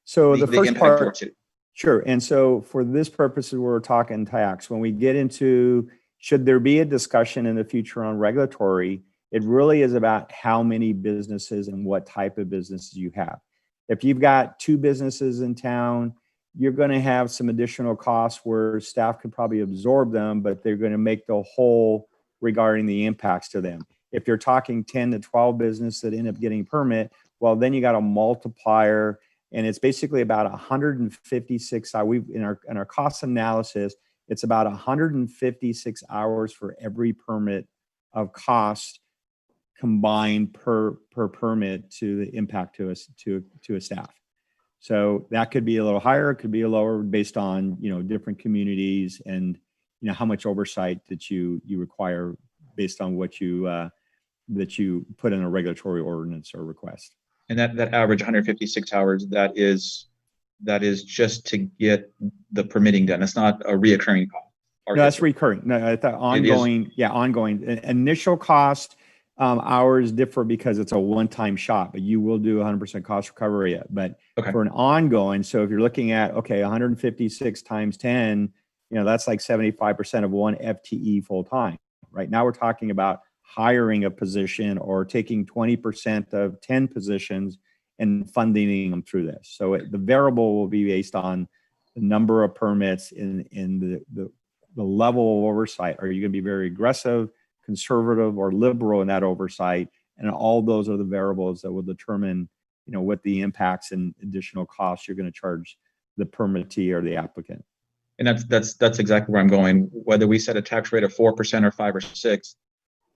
Speaker 7: So the first
Speaker 1: impact
Speaker 7: part,
Speaker 1: towards it?
Speaker 7: sure. And so for this purpose, we're talking tax. When we get into, should there be a discussion in the future on regulatory, it really is about how many businesses and what type of businesses you have. If you've got 2 businesses in town, you're going to have some additional costs where staff could probably absorb them, but they're going to make the whole regarding the impacts to them. If you're talking 10 to 12 businesses that end up getting permit, well, then you got a multiplier, and it's basically about 156. In our cost analysis, it's about 156 hours for every permit of cost combined per permit to the impact to us to a staff. So that could be a little higher, it could be a lower based on, different communities and, how much oversight that you require based on what that you put in a regulatory ordinance or request.
Speaker 1: And that average 156 hours, that is just to get the permitting done. It's not a reoccurring cost.
Speaker 7: No, that's recurring. No, I thought ongoing. Yeah, ongoing. Initial cost hours differ because it's a one-time shot, but you will do 100% cost recovery. But for an ongoing, so if you're looking at 156 times 10, that's like 75% of one FTE full time. Right now, we're talking about hiring a position or taking 20% of 10 positions and funding them through this. So the variable will be based on the number of permits in the level of oversight. Are you going to be very aggressive, conservative, or liberal in that oversight? And all those are the variables that will determine, what the impacts and additional costs you're going to charge the permittee or the applicant.
Speaker 1: And that's exactly where I'm going. Whether we set a tax rate of 4% or 5 or 6,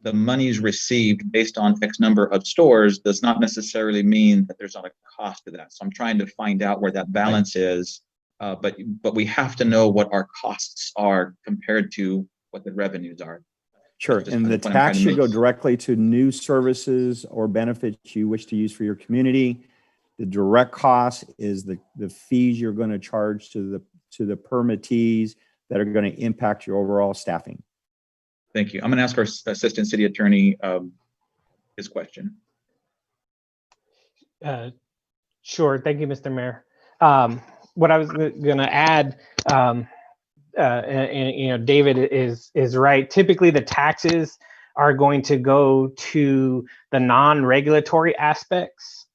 Speaker 1: the monies received based on X number of stores does not necessarily mean that there's not a cost to that. So I'm trying to find out where that balance is. But we have to know what our costs are compared to what the revenues are.
Speaker 7: Sure, and the tax should go directly to new services or benefits you wish to use for your community. The direct cost is the fees you're going to charge to the permittees that are going to impact your overall staffing.
Speaker 1: Thank you. I'm going to ask our Assistant City Attorney his question.
Speaker 9: Sure. Thank you, Mr. Mayor. What I was going to add, and David is right. Typically, the taxes are going to go to the non-regulatory aspects,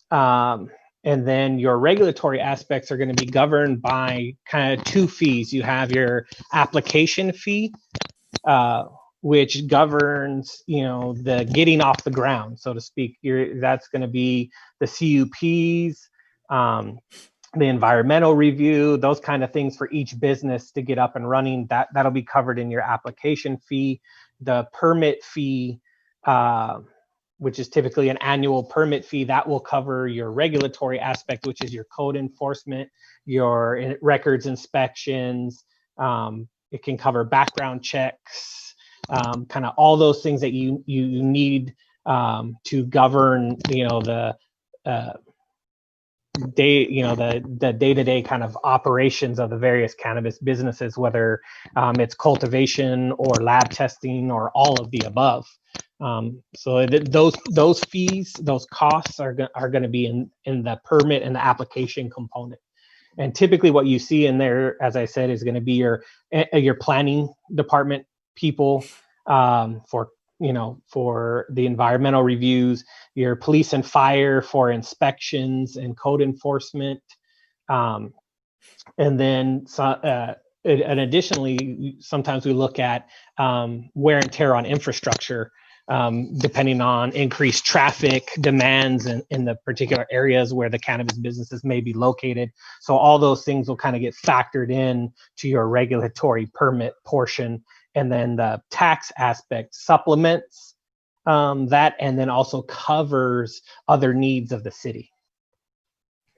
Speaker 9: and then your regulatory aspects are going to be governed by kind of 2 fees. You have your application fee, which governs, the getting off the ground, so to speak. That's going to be the CUPs, the environmental review, those kind of things for each business to get up and running. That'll be covered in your application fee. The permit fee, which is typically an annual permit fee, that will cover your regulatory aspect, which is your code enforcement, your records inspections. It can cover background checks, kind of all those things that you need to govern, the day-to-day kind of operations of the various cannabis businesses, whether it's cultivation or lab testing or all of the above. So those fees, those costs are going to be in the permit and the application component. And typically what you see in there, as I said, is going to be your planning department people for the environmental reviews, your police and fire for inspections and code enforcement. And then and additionally, sometimes we look at wear and tear on infrastructure, depending on increased traffic demands in the particular areas where the cannabis businesses may be located. So all those things will kind of get factored in to your regulatory permit portion. And then the tax aspect supplements that, and then also covers other needs of the city.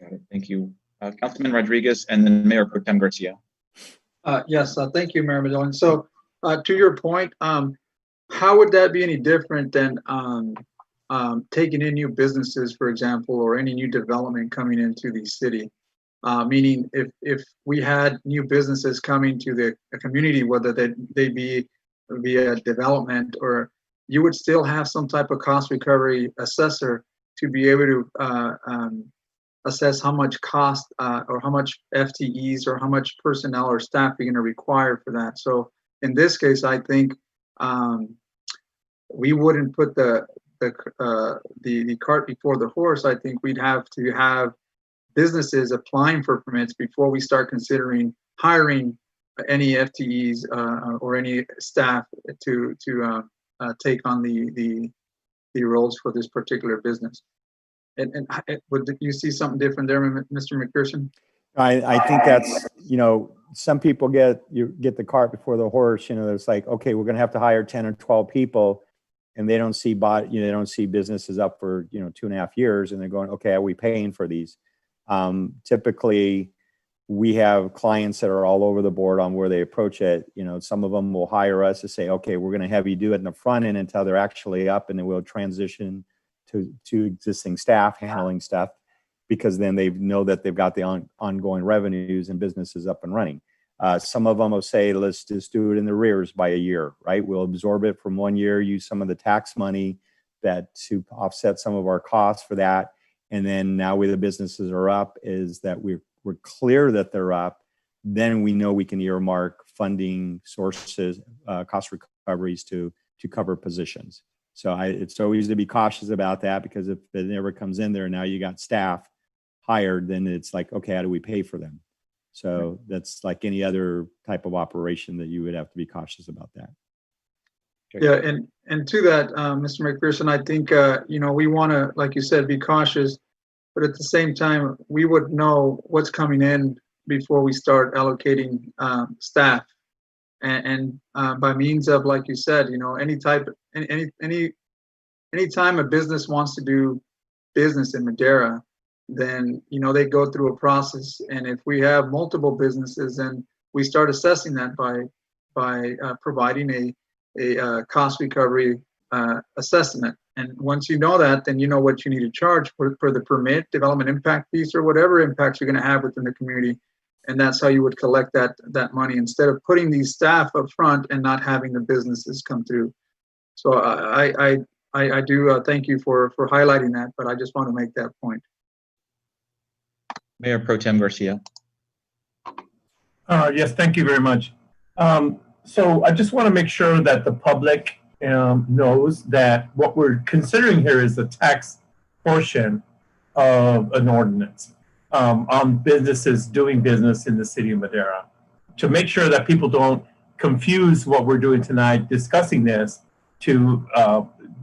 Speaker 1: Got it. Thank you. Councilman Rodriguez and then Mayor Pro Tem Garcia.
Speaker 10: Yes, thank you, Mayor Medellin. So to your point, how would that be any different than taking in new businesses, for example, or any new development coming into the city. Meaning if we had new businesses coming to the community, whether they be via development, or you would still have some type of cost recovery assessor to be able to assess how much cost or how much FTEs or how much personnel or staff you're going to require for that. So in this case, I think we wouldn't put the cart before the horse. I think we'd have to have businesses applying for permits before we start considering hiring any FTEs or any staff to take on the roles for this particular business. And would you see something different there, Mr. McPherson?
Speaker 7: I think that's, some people get the cart before the horse. It's like, okay, we're going to have to hire 10 or 12 people, and they don't see they don't see businesses up for 2.5 years, and they're going, okay, are we paying for these? Typically, we have clients that are all over the board on where they approach it. Some of them will hire us to say, okay, we're going to have you do it in the front end until they're actually up, and then we'll transition to existing staff handling stuff, because then they know that they've got the ongoing revenues and businesses up and running. Some of them will say, let's just do it in the rears by a year, right? We'll absorb it from 1 year, use some of the tax money to offset some of our costs for that. And then now the businesses are up, is that we're clear that they're up. Then we know we can earmark funding sources, cost recoveries to cover positions. So it's always to be cautious about that, because if it never comes in there, now you got staff hired, then it's like, okay, how do we pay for them? So that's like any other type of operation that you would have to be cautious about that. Okay.
Speaker 10: Yeah, and to that, Mr. McPherson, I think we want to, like you said, be cautious, but at the same time, we would know what's coming in before we start allocating staff, and by means of, like you said, any time a business wants to do business in Madera, then they go through a process, and if we have multiple businesses, then we start assessing that by providing a cost recovery assessment. And once you know that, then you know what you need to charge for the permit, development impact piece, or whatever impacts you're going to have within the community. And that's how you would collect that money, instead of putting these staff up front and not having the businesses come through. So I do thank you for highlighting that, but I just want to make that point.
Speaker 1: Mayor Pro Tem Garcia.
Speaker 8: Yes, thank you very much. So I just want to make sure that the public knows that what we're considering here is the tax portion of an ordinance on businesses doing business in the city of Madera. To make sure that people don't confuse what we're doing tonight, discussing this, to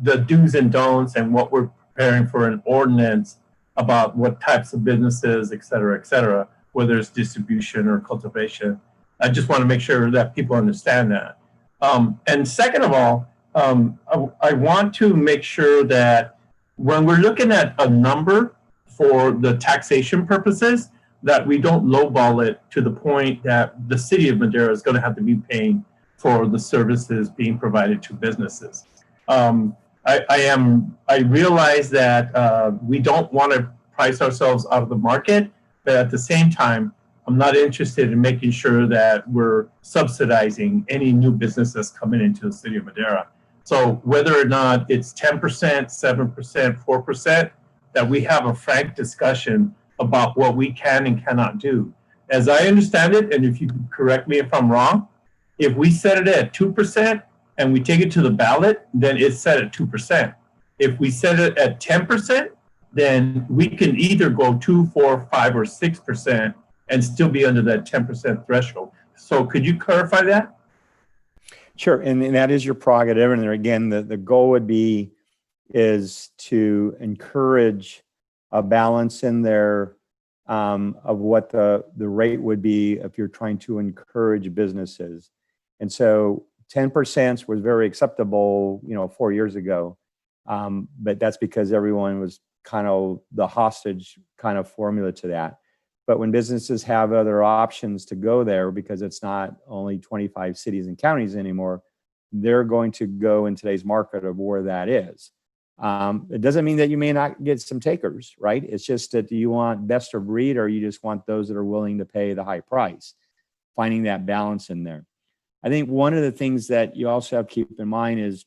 Speaker 8: the do's and don'ts and what we're preparing for an ordinance about what types of businesses, et cetera, whether it's distribution or cultivation. I just want to make sure that people understand that. And second of all, I want to make sure that when we're looking at a number for the taxation purposes, that we don't lowball it to the point that the city of Madera is going to have to be paying for the services being provided to businesses. I realize that we don't want to price ourselves out of the market, but at the same time, I'm not interested in making sure that we're subsidizing any new business that's coming into the city of Madera. So whether or not it's 10%, 7%, 4%, that we have a frank discussion about what we can and cannot do. As I understand it, and if you can correct me if I'm wrong, if we set it at 2% and we take it to the ballot, then it's set at 2%. If we set it at 10%, then we can either go 2, 4, 5, or 6% and still be under that 10% threshold. So could you clarify that?
Speaker 7: Sure, and that is your prerogative. And again, the goal is to encourage a balance in there of what the rate would be if you're trying to encourage businesses. And so 10% was very acceptable, 4 years ago. But that's because everyone was kind of the hostage kind of formula to that. But when businesses have other options to go there, because it's not only 25 cities and counties anymore, they're going to go in today's market of where that is. It doesn't mean that you may not get some takers, right? It's just that, do you want best of breed, or you just want those that are willing to pay the high price? Finding that balance in there. I think one of the things that you also have to keep in mind is,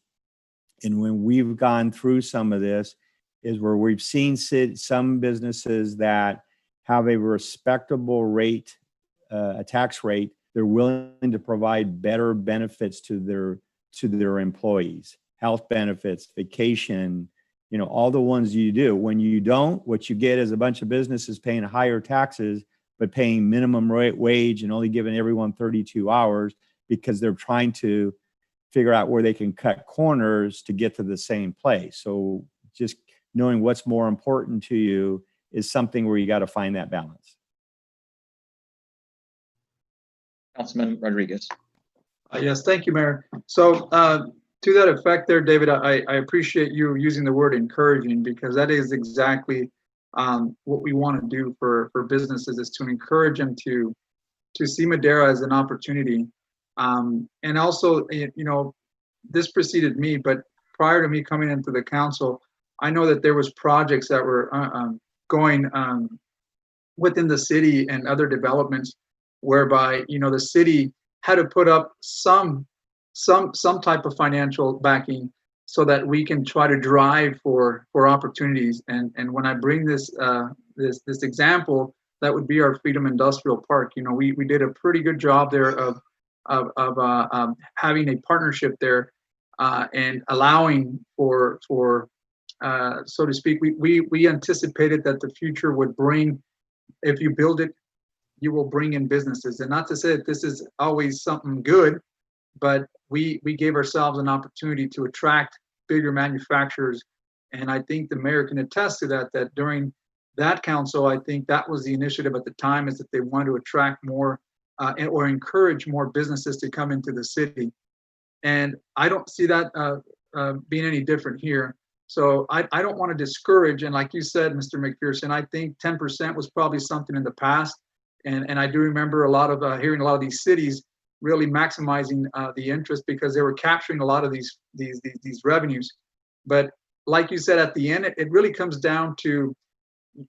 Speaker 7: and when we've gone through some of this, is where we've seen some businesses that have a respectable rate, a tax rate, they're willing to provide better benefits to their employees, health benefits, vacation, all the ones you do. When you don't, what you get is a bunch of businesses paying higher taxes, but paying minimum wage and only giving everyone 32 hours because they're trying to figure out where they can cut corners to get to the same place. So just knowing what's more important to you is something where you got to find that balance.
Speaker 1: Councilman Rodriguez.
Speaker 10: Yes, thank you, Mayor. So to that effect there, David, I appreciate you using the word encouraging, because that is exactly what we want to do for businesses, is to encourage them to see Madera as an opportunity. And also, this preceded me, but prior to me coming into the council, I know that there was projects that were going within the city and other developments whereby, the city had to put up some type of financial backing so that we can try to drive for opportunities. And when I bring this this example, that would be our Freedom Industrial Park. We did a pretty good job there of having a partnership there and allowing for so to speak. We anticipated that the future would bring, if you build it, you will bring in businesses. And not to say that this is always something good, but we gave ourselves an opportunity to attract bigger manufacturers. And I think the mayor can attest to that during that council, I think that was the initiative at the time, is that they wanted to attract more or encourage more businesses to come into the city. And I don't see that being any different here. So I don't want to discourage. And like you said, Mr. McPherson, I think 10% was probably something in the past. And I do remember a lot of hearing a lot of these cities really maximizing the interest because they were capturing a lot of these revenues. But like you said, at the end, it really comes down to,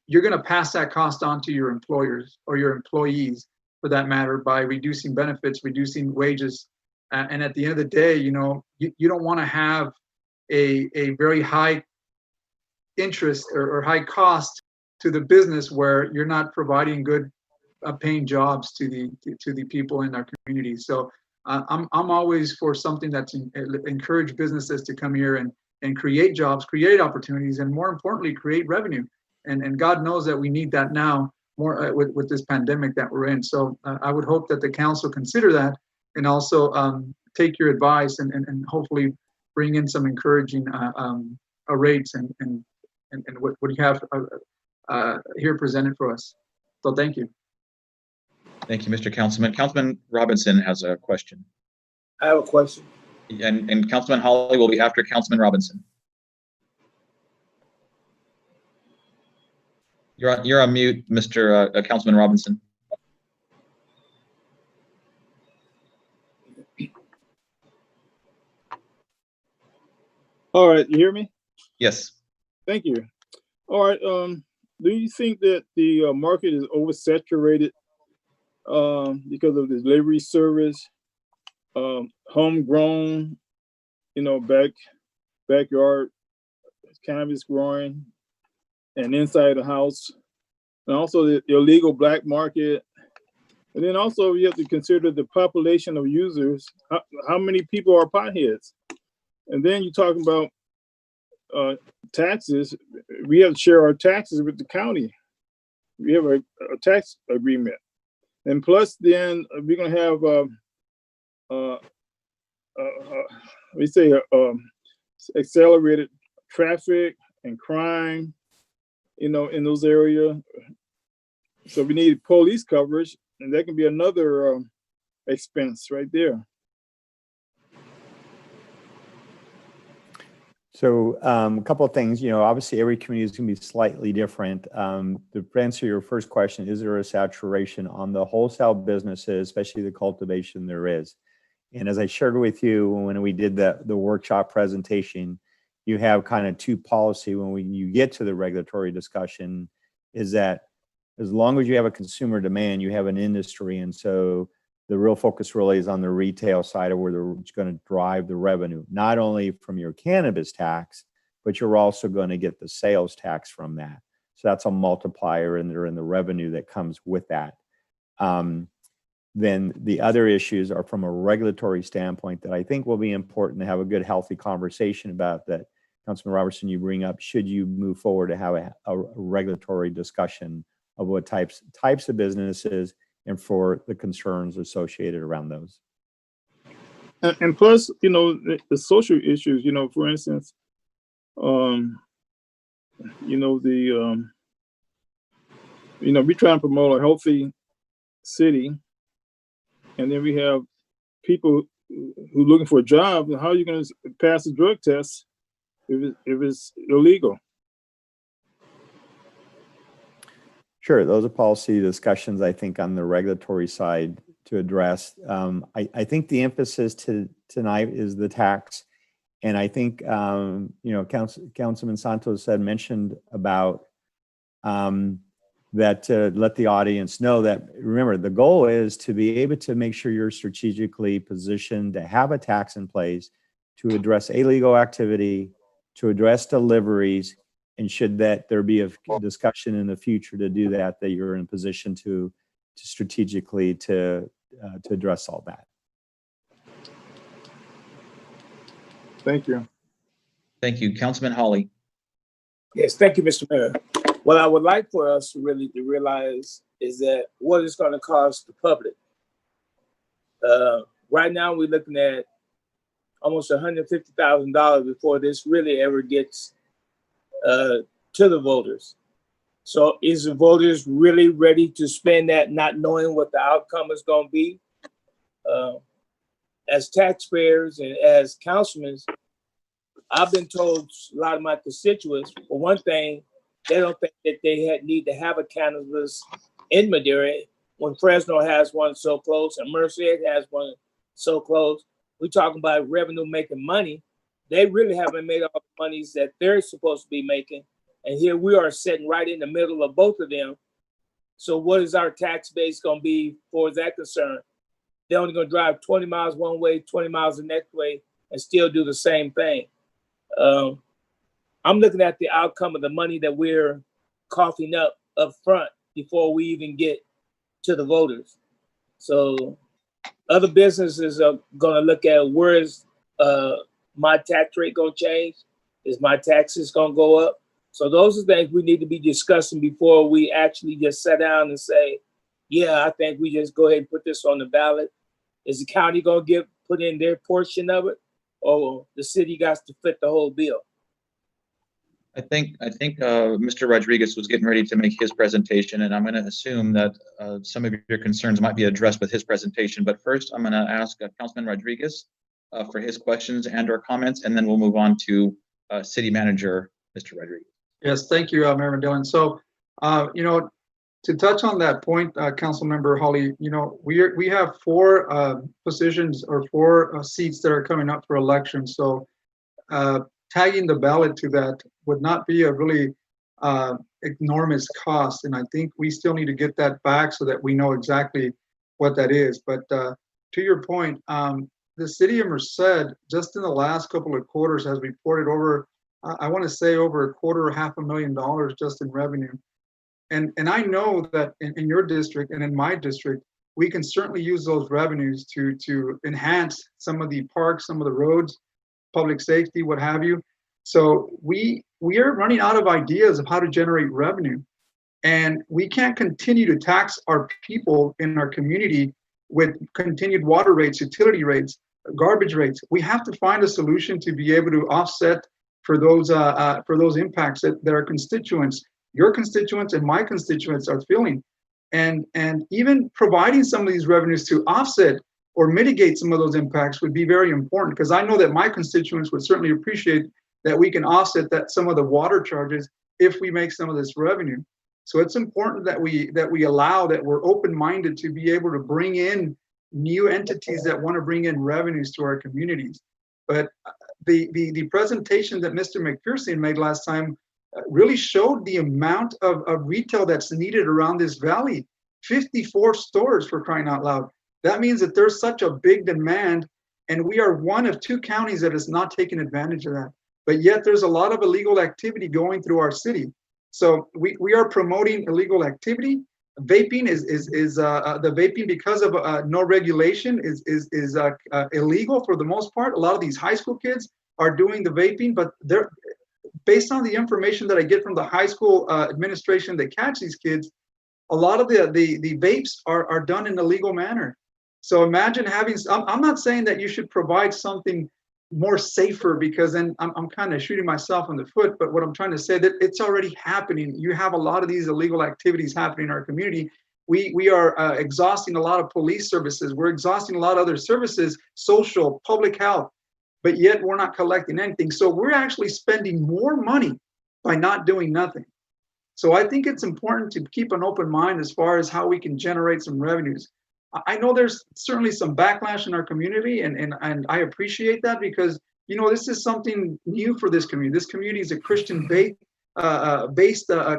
Speaker 10: you're going to pass that cost on to your employers or your employees, for that matter, by reducing benefits, reducing wages. And at the end of the day, you don't want to have a very high interest or high cost to the business where you're not providing good paying jobs to the people in our community. So I'm always for something that's encourage businesses to come here and create jobs, create opportunities, and more importantly, create revenue. And God knows that we need that now more with this pandemic that we're in. So I would hope that the council consider that, and also take your advice and hopefully bring in some encouraging rates and what you have here presented for us. So thank you.
Speaker 1: Thank you, Mr. Councilman. Councilman Robinson has a question.
Speaker 3: I have a question.
Speaker 1: And Councilman Hawley will be after Councilman Robinson. You're on mute, Mr. Councilman Robinson.
Speaker 11: All right, you hear me?
Speaker 1: Yes.
Speaker 11: Thank you. All right. Do you think that the market is oversaturated because of the delivery service, homegrown, backyard cannabis growing, and inside the house, and also the illegal black market? And then also you have to consider the population of users. How many people are potheads? And then you're talking about taxes. We have to share our taxes with the county. We have a tax agreement. And plus then we're gonna have, we say accelerated traffic and crime, in those areas. So we need police coverage, and that can be another expense right there.
Speaker 7: So a couple of things, obviously every community is going to be slightly different. To answer your first question, is there a saturation on the wholesale businesses, especially the cultivation? There is. And as I shared with you when we did the workshop presentation, you have kind of two policy when you get to the regulatory discussion, is that as long as you have a consumer demand, you have an industry. And so the real focus really is on the retail side of where they're going to drive the revenue, not only from your cannabis tax, but you're also going to get the sales tax from that. So that's a multiplier in the revenue that comes with that. Then the other issues are from a regulatory standpoint that I think will be important to have a good, healthy conversation about, that Councilman Robertson, you bring up, should you move forward to have a regulatory discussion of what types of businesses and for the concerns associated around those.
Speaker 11: And plus, you know, the social issues, you know, for instance, you know, we try and promote a healthy city, and then we have people who are looking for a job. How are you going to pass a drug test if it's illegal?
Speaker 7: Sure, those are policy discussions, I think, on the regulatory side to address. I think the emphasis tonight is the tax. And I think, you know, Councilman Santos mentioned about that let the audience know that, remember, the goal is to be able to make sure you're strategically positioned to have a tax in place to address illegal activity, to address deliveries, and should that there be a discussion in the future to do that, that you're in a position to strategically to address all that.
Speaker 11: Thank you.
Speaker 1: Thank you. Councilman Hawley.
Speaker 3: Yes, thank you, Mr. Mayor. What I would like for us to really realize is that what it's going to cost the public. Right now, we're looking at almost $150,000 before this really ever gets to the voters. So is the voters really ready to spend that, not knowing what the outcome is going to be? As taxpayers and as councilmen, I've been told a lot of my constituents, for one thing, they don't think that they need to have a cannabis in Madera when Fresno has one so close and Merced has one so close. We're talking about revenue making money. They really haven't made all the monies that they're supposed to be making. And here we are sitting right in the middle of both of them. So what is our tax base going to be for that concern? They're only going to drive 20 miles one way, 20 miles the next way, and still do the same thing. I'm looking at the outcome of the money that we're coughing up front before we even get to the voters. So other businesses are going to look at, where is my tax rate going to change? Is my taxes going to go up? So those are things we need to be discussing before we actually just sit down and say, yeah, I think we just go ahead and put this on the ballot. Is the county going to put in their portion of it, or the city got to fit the whole bill?
Speaker 1: I think Mr. Rodriguez was getting ready to make his presentation, and I'm going to assume that some of your concerns might be addressed with his presentation. But first, I'm going to ask Councilman Rodriguez for his questions and or comments, and then we'll move on to City Manager Mr. Rodriguez.
Speaker 10: Yes, thank you, Mayor Dillon. So, you know, to touch on that point, Councilmember Hawley, you know, we have 4 positions or 4 seats that are coming up for election. So, tagging the ballot to that would not be a really enormous cost. And I think we still need to get that back so that we know exactly what that is. But to your point, the city of Merced, just in the last couple of quarters, has reported over, I want to say over $250,000 just in revenue. And I know that in your district and in my district, we can certainly use those revenues to enhance some of the parks, some of the roads, public safety, what have you. So we are running out of ideas of how to generate revenue. And we can't continue to tax our people in our community with continued water rates, utility rates, garbage rates. We have to find a solution to be able to offset for those impacts that our constituents, your constituents and my constituents, are feeling. And even providing some of these revenues to offset or mitigate some of those impacts would be very important, because I know that my constituents would certainly appreciate that we can offset some of the water charges if we make some of this revenue. So it's important that we allow, that we're open-minded to be able to bring in new entities that want to bring in revenues to our communities. But the presentation that Mr. McPherson made last time really showed the amount of retail that's needed around this valley. 54 stores, for crying out loud. That means that there's such a big demand, and we are one of 2 counties that is not taking advantage of that. But yet there's a lot of illegal activity going through our city. So we are promoting illegal activity. Vaping is the vaping, because of no regulation, is illegal for the most part. A lot of these high school kids are doing the vaping, but they're, based on the information that I get from the high school administration that catch these kids, a lot of the vapes are done in a legal manner. So imagine having, I'm not saying that you should provide something more safer, because then I'm kind of shooting myself in the foot, but what I'm trying to say, that it's already happening. You have a lot of these illegal activities happening in our community. We are exhausting a lot of police services. We're exhausting a lot of other services, social, public health, but yet we're not collecting anything. So we're actually spending more money by not doing nothing. So I think it's important to keep an open mind as far as how we can generate some revenues. I know there's certainly some backlash in our community, and I appreciate that, because, you know, this is something new for this community. This community is a Christian-based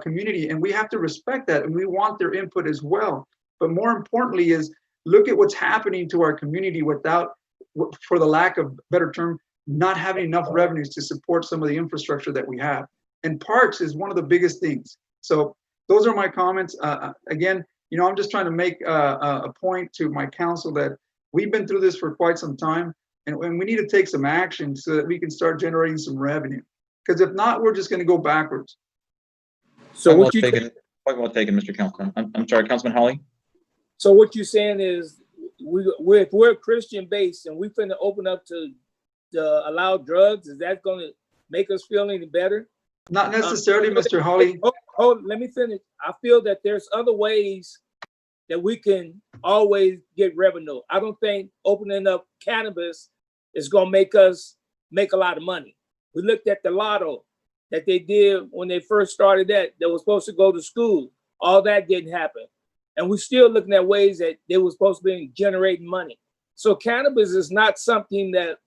Speaker 10: community, and we have to respect that, and we want their input as well. But more importantly is, look at what's happening to our community without, for the lack of a better term, not having enough revenues to support some of the infrastructure that we have. And parks is one of the biggest things. So those are my comments. Again, you know, I'm just trying to make a point to my council that we've been through this for quite some time, and we need to take some action so that we can start generating some revenue. Because if not, we're just going to go backwards.
Speaker 3: So
Speaker 1: Point
Speaker 3: what you
Speaker 1: point well taken, Mr. Councilman. I'm sorry, Councilman Hawley.
Speaker 3: So what you're saying is, we're Christian based, and we finna open up to allow drugs. Is that going to make us feel any better?
Speaker 10: Not necessarily, Mr. Hawley.
Speaker 3: Let me finish. I feel that there's other ways that we can always get revenue. I don't think opening up cannabis is going to make us make a lot of money. We looked at the lotto that they did when they first started that was supposed to go to school. All that didn't happen. And we're still looking at ways that they were supposed to be generating money. So cannabis is not something that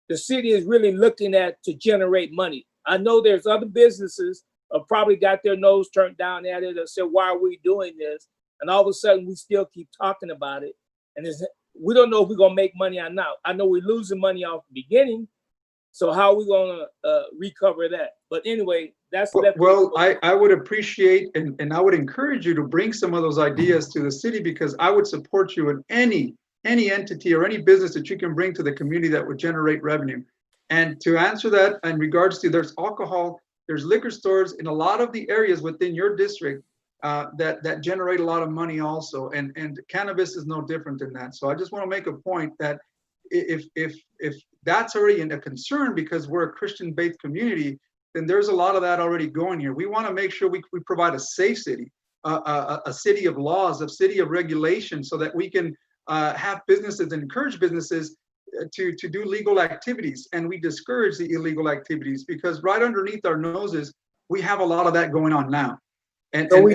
Speaker 3: the city is really looking at to generate money. I know there's other businesses have probably got their nose turned down at it and said, why are we doing this? And all of a sudden we still keep talking about it. And we don't know if we're gonna make money or not. I know we're losing money off the beginning. So how are we gonna recover that? But anyway, that's
Speaker 10: well, I would appreciate and I would encourage you to bring some of those ideas to the city, because I would support you in any entity or any business that you can bring to the community that would generate revenue. And to answer that in regards to, there's alcohol, there's liquor stores in a lot of the areas within your district that generate a lot of money also. And cannabis is no different than that. So I just want to make a point that if that's already a concern because we're a Christian-based community, then there's a lot of that already going here. We want to make sure we provide a safe city, a city of laws, a city of regulation, so that we can have businesses and encourage businesses to do legal activities, and we discourage the illegal activities, because right underneath our noses we have a lot of that going on now. And,
Speaker 3: so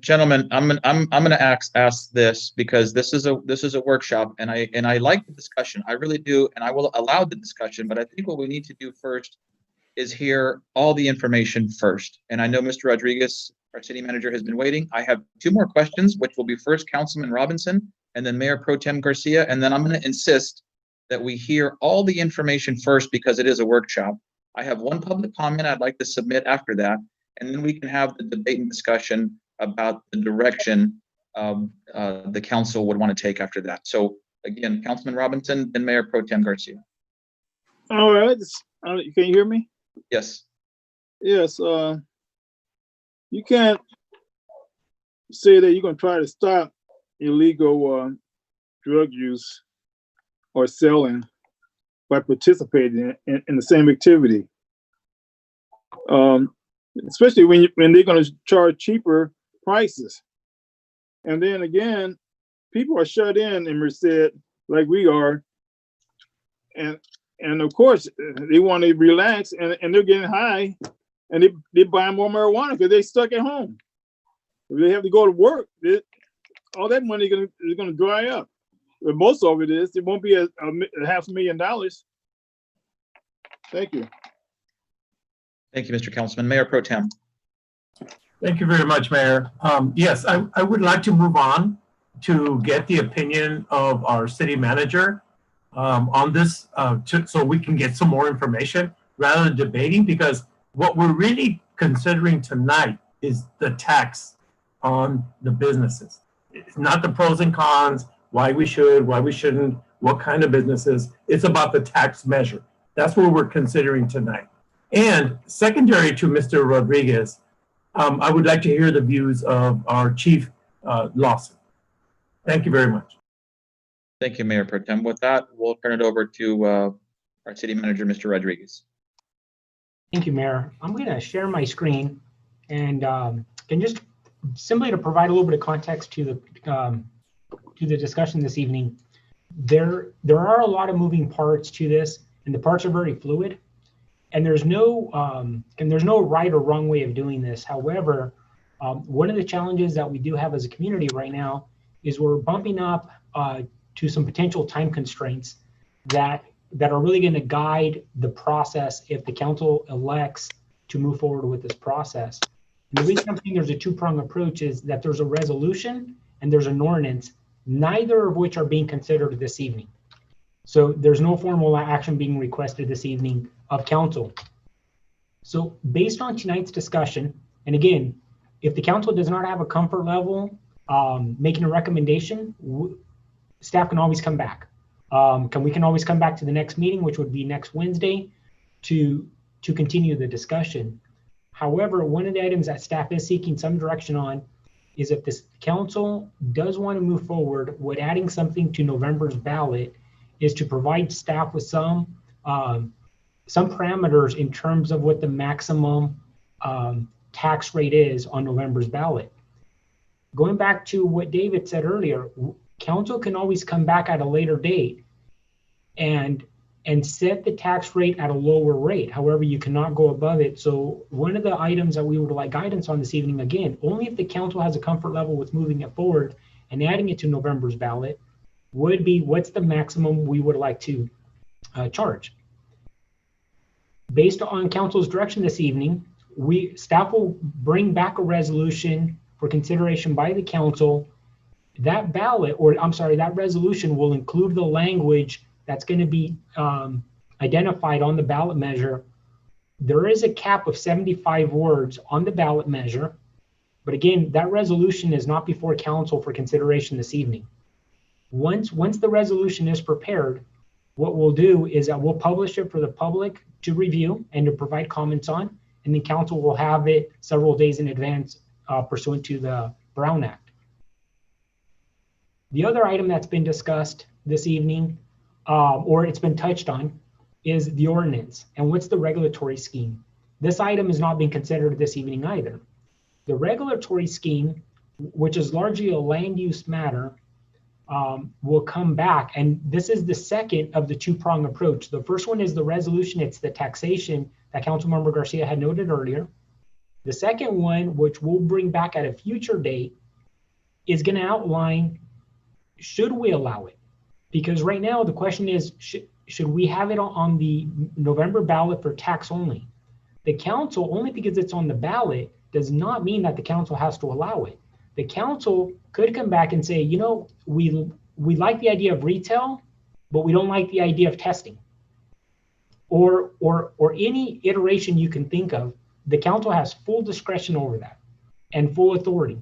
Speaker 1: gentlemen, I'm going to ask this, because this is a workshop, and I like the discussion. I really do, and I will allow the discussion. But I think what we need to do first is hear all the information first. And I know Mr. Rodriguez, our city manager, has been waiting. I have 2 more questions, which will be first Councilman Robinson and then Mayor Pro Tem Garcia. And then I'm going to insist that we hear all the information first, because it is a workshop. I have 1 public comment I'd like to submit after that, and then we can have the debate and discussion about the direction the council would want to take after that. So again, Councilman Robinson, then Mayor Pro Tem Garcia.
Speaker 11: All right. Can you hear me?
Speaker 1: Yes.
Speaker 11: Yes. You can't say that you're going to try to stop illegal drug use or selling by participating in the same activity. Especially when they're going to charge cheaper prices. And then again, people are shut in Merced like we are. And of course, they want to relax, and they're getting high, and they buy more marijuana because they're stuck at home. If they have to go to work, all that money is going to dry up. But most of it is. It won't be a $500,000. Thank you.
Speaker 1: Thank you, Mr. Councilman. Mayor Pro Tem.
Speaker 8: Thank you very much, Mayor. Yes, I would like to move on to get the opinion of our city manager on this, so we can get some more information rather than debating, because what we're really considering tonight is the tax on the businesses. It's not the pros and cons, why we should, why we shouldn't, what kind of businesses. It's about the tax measure. That's what we're considering tonight. And secondary to Mr. Rodriguez, I would like to hear the views of our Chief Lawson. Thank you very much.
Speaker 1: Thank you, Mayor Pro Tem. With that, we'll turn it over to our city manager, Mr. Rodriguez.
Speaker 6: Thank you, Mayor. I'm going to share my screen and just simply to provide a little bit of context to the discussion this evening. There are a lot of moving parts to this, and the parts are very fluid. And there's no right or wrong way of doing this. However, one of the challenges that we do have as a community right now is we're bumping up to some potential time constraints that are really going to guide the process if the council elects to move forward with this process. And the reason I'm saying there's a two-pronged approach is that there's a resolution and there's an ordinance, neither of which are being considered this evening. So there's no formal action being requested this evening of council. So based on tonight's discussion, and again, if the council does not have a comfort level making a recommendation, staff can always come back. We can always come back to the next meeting, which would be next Wednesday, to continue the discussion. However, one of the items that staff is seeking some direction on is if this council does want to move forward with adding something to November's ballot, is to provide staff with some parameters in terms of what the maximum tax rate is on November's ballot. Going back to what David said earlier, council can always come back at a later date and set the tax rate at a lower rate. However, you cannot go above it. So one of the items that we would like guidance on this evening, again, only if the council has a comfort level with moving it forward and adding it to November's ballot, would be what's the maximum we would like to charge. Based on council's direction this evening, staff will bring back a resolution for consideration by the council. That ballot, or I'm sorry, that resolution will include the language that's going to be identified on the ballot measure. There is a cap of 75 words on the ballot measure, but again, that resolution is not before council for consideration this evening. Once the resolution is prepared, what we'll do is that we'll publish it for the public to review and to provide comments on, and then council will have it several days in advance pursuant to the Brown Act. The other item that's been discussed this evening, or it's been touched on, is the ordinance and what's the regulatory scheme. This item is not being considered this evening either. The regulatory scheme, which is largely a land use matter, will come back, and this is the second of the two-prong approach. The first one is the resolution, it's the taxation that Councilmember Garcia had noted earlier. The second one, which we'll bring back at a future date, is going to outline, should we allow it? Because right now the question is, should we have it on the November ballot for tax only? The council, only because it's on the ballot, does not mean that the council has to allow it. The council could come back and say, you know, we like the idea of retail, but we don't like the idea of testing. Or any iteration you can think of, the council has full discretion over that and full authority.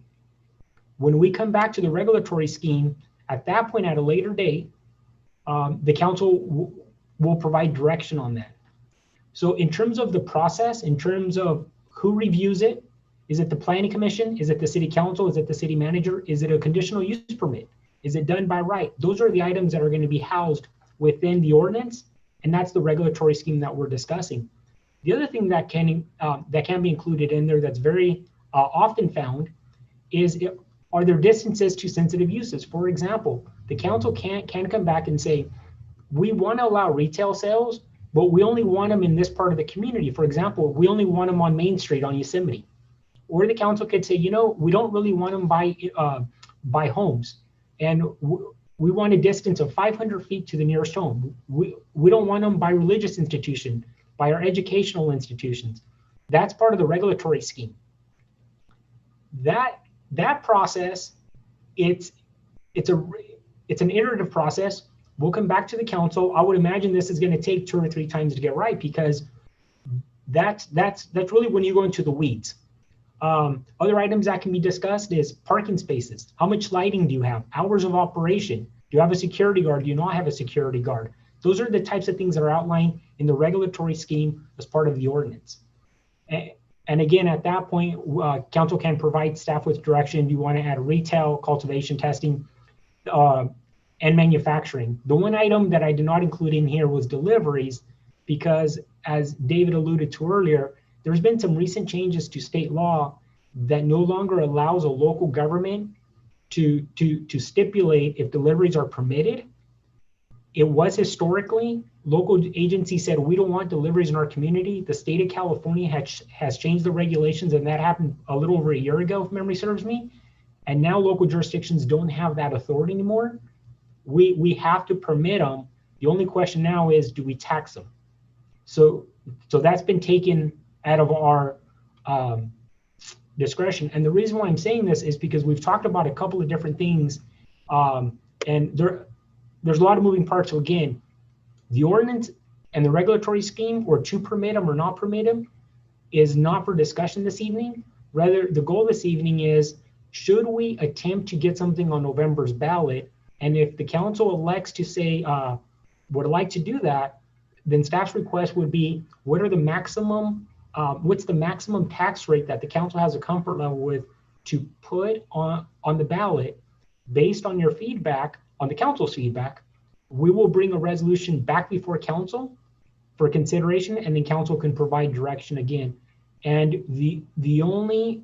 Speaker 6: When we come back to the regulatory scheme, at that point, at a later date, the council will provide direction on that. So in terms of the process, in terms of who reviews it, is it the planning commission? Is it the city council? Is it the city manager? Is it a conditional use permit? Is it done by right? Those are the items that are going to be housed within the ordinance, and that's the regulatory scheme that we're discussing. The other thing that can be included in there that's very often found is, are there distances to sensitive uses? For example, the council can come back and say, we want to allow retail sales, but we only want them in this part of the community. For example, we only want them on Main Street on Yosemite. Or the council could say, you know, we don't really want them by homes. And we want a distance of 500 feet to the nearest home. We don't want them by religious institution, by our educational institutions. That's part of the regulatory scheme. That process, it's an iterative process. We'll come back to the council. I would imagine this is going to take 2 or 3 times to get right, because that's really when you go into the weeds. Other items that can be discussed is parking spaces. How much lighting do you have? Hours of operation. Do you have a security guard? Do you not have a security guard? Those are the types of things that are outlined in the regulatory scheme as part of the ordinance. And again, at that point, council can provide staff with direction. Do you want to add retail, cultivation, testing, and manufacturing? The one item that I did not include in here was deliveries, because as David alluded to earlier, there's been some recent changes to state law that no longer allows a local government to stipulate if deliveries are permitted. It was historically, local agencies said, we don't want deliveries in our community. The state of California has changed the regulations, and that happened a little over a year ago, if memory serves me. And now local jurisdictions don't have that authority anymore. We have to permit them. The only question now is, do we tax them? So that's been taken out of our discretion. And the reason why I'm saying this is because we've talked about a couple of different things, and there's a lot of moving parts. So again, the ordinance and the regulatory scheme, or to permit them or not permit them, is not for discussion this evening. Rather, the goal this evening is, should we attempt to get something on November's ballot? And if the council elects to say, would like to do that, then staff's request would be, what are the maximum, what's the maximum tax rate that the council has a comfort level with to put on the ballot based on your feedback, on the council's feedback? We will bring a resolution back before council for consideration, and then council can provide direction again. And the only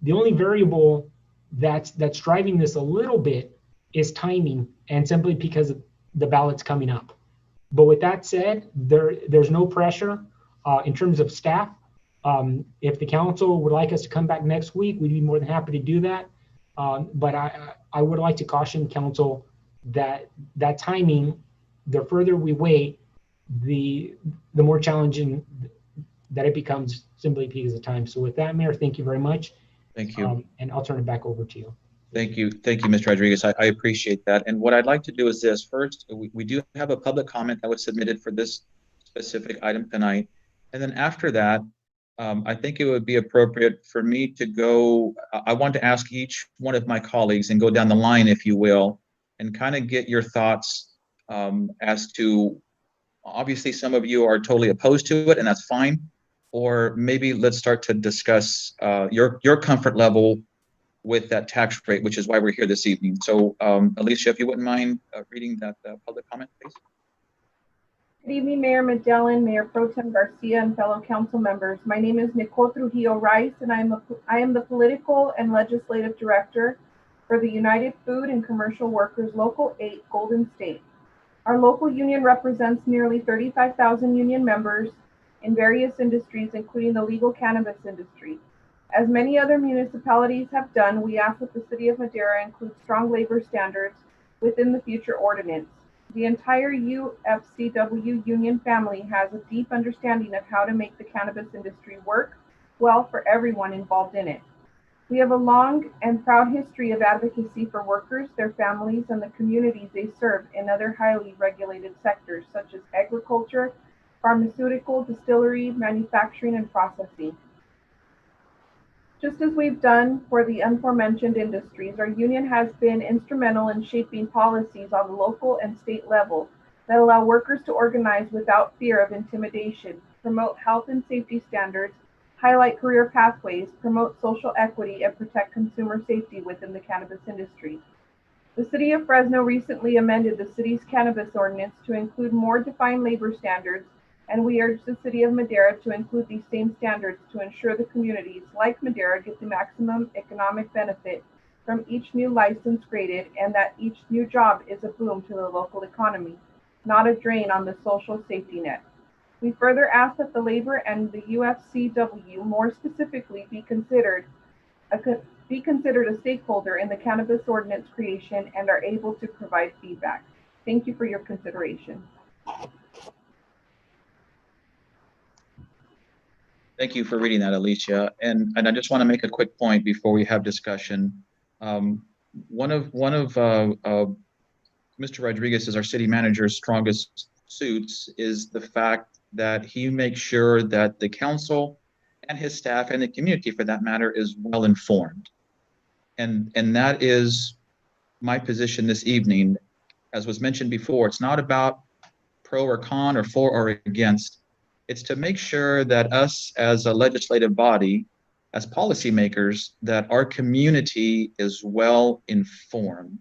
Speaker 6: variable that's driving this a little bit is timing, and simply because the ballot's coming up. But with that said, there's no pressure in terms of staff. If the council would like us to come back next week, we'd be more than happy to do that. But I would like to caution council that timing, the further we wait, the more challenging that it becomes, simply because of time. So with that, Mayor, thank you very much.
Speaker 1: Thank you.
Speaker 6: And I'll turn it back over to you.
Speaker 1: Thank you, Mr. Rodriguez. I appreciate that. And what I'd like to do is this. First, we do have a public comment that was submitted for this specific item tonight. And then after that, I think it would be appropriate for me to go, I want to ask each one of my colleagues and go down the line, if you will, and kind of get your thoughts as to, obviously some of you are totally opposed to it, and that's fine. Or maybe let's start to discuss your comfort level with that tax rate, which is why we're here this evening. So Alicia, if you wouldn't mind reading that public comment, please.
Speaker 2: Good evening, Mayor Magellan, Mayor Pro Tem Garcia, and fellow council members. My name is Nicole Trujillo Rice, and I am the Political and Legislative Director for the United Food and Commercial Workers Local 8 Golden State. Our local union represents nearly 35,000 union members in various industries, including the legal cannabis industry. As many other municipalities have done, we ask that the City of Madera include strong labor standards within the future ordinance. The entire UFCW union family has a deep understanding of how to make the cannabis industry work well for everyone involved in it. We have a long and proud history of advocacy for workers, their families, and the communities they serve in other highly regulated sectors such as agriculture, pharmaceutical, distillery, manufacturing, and processing. Just as we've done for the aforementioned industries, our union has been instrumental in shaping policies on the local and state level that allow workers to organize without fear of intimidation, promote health and safety standards, highlight career pathways, promote social equity, and protect consumer safety within the cannabis industry. The City of Fresno recently amended the city's cannabis ordinance to include more defined labor standards, and we urge the City of Madera to include these same standards to ensure the communities like Madera get the maximum economic benefit from each new license granted, and that each new job is a boom to the local economy, not a drain on the social safety net. We further ask that the labor and the UFCW more specifically be considered be considered a stakeholder in the cannabis ordinance creation and are able to provide feedback. Thank you for your consideration.
Speaker 1: Thank you for reading that, Alicia. And I just want to make a quick point before we have discussion. One of Mr. Rodriguez, our city manager's strongest suits is the fact that he makes sure that the council and his staff and the community, for that matter, is well informed. And that is my position this evening. As was mentioned before, it's not about pro or con or for or against. It's to make sure that us as a legislative body, as policymakers, that our community is well informed.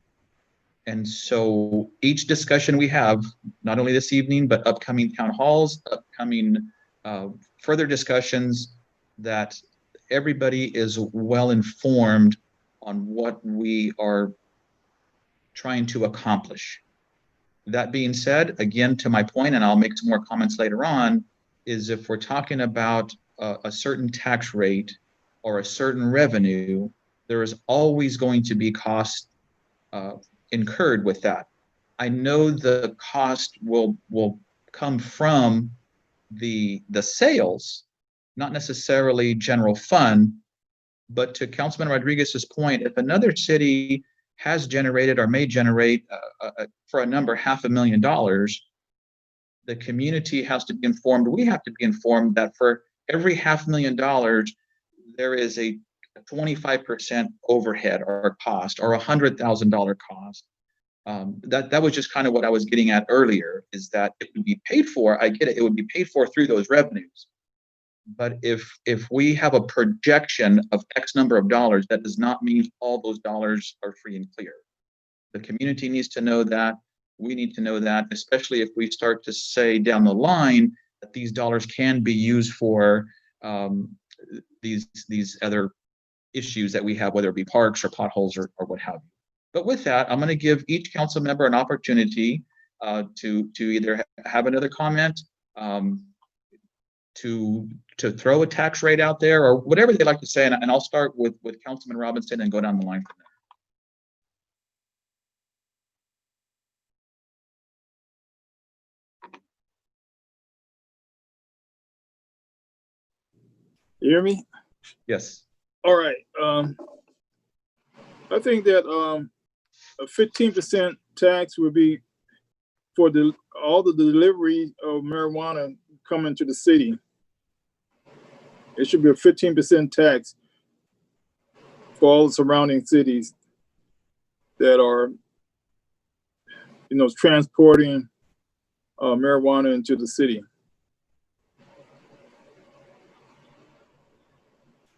Speaker 1: And so each discussion we have, not only this evening, but upcoming town halls, upcoming further discussions, that everybody is well informed on what we are trying to accomplish. That being said, again, to my point, and I'll make some more comments later on, is if we're talking about a certain tax rate or a certain revenue, there is always going to be cost incurred with that. I know the cost will come from the sales, not necessarily general fund, but to Councilman Rodriguez's point, if another city has generated or may generate for a number $500,000, the community has to be informed. We have to be informed that for every $500,000, there is a 25% overhead or cost or $100,000 cost. That was just kind of what I was getting at earlier, is that it would be paid for. I get it. It would be paid for through those revenues. But if we have a projection of X number of dollars, that does not mean all those dollars are free and clear. The community needs to know that. We need to know that, especially if we start to say down the line that these dollars can be used for these other issues that we have, whether it be parks or potholes or what have you. But with that, I'm going to give each council member an opportunity to either have another comment, to throw a tax rate out there, or whatever they'd like to say. And I'll start with Councilman Robinson and go down the line from there.
Speaker 11: You hear me?
Speaker 1: Yes.
Speaker 11: All right. I think that a 15% tax would be for all the delivery of marijuana coming to the city. It should be a 15% tax for all the surrounding cities that are, transporting marijuana into the city.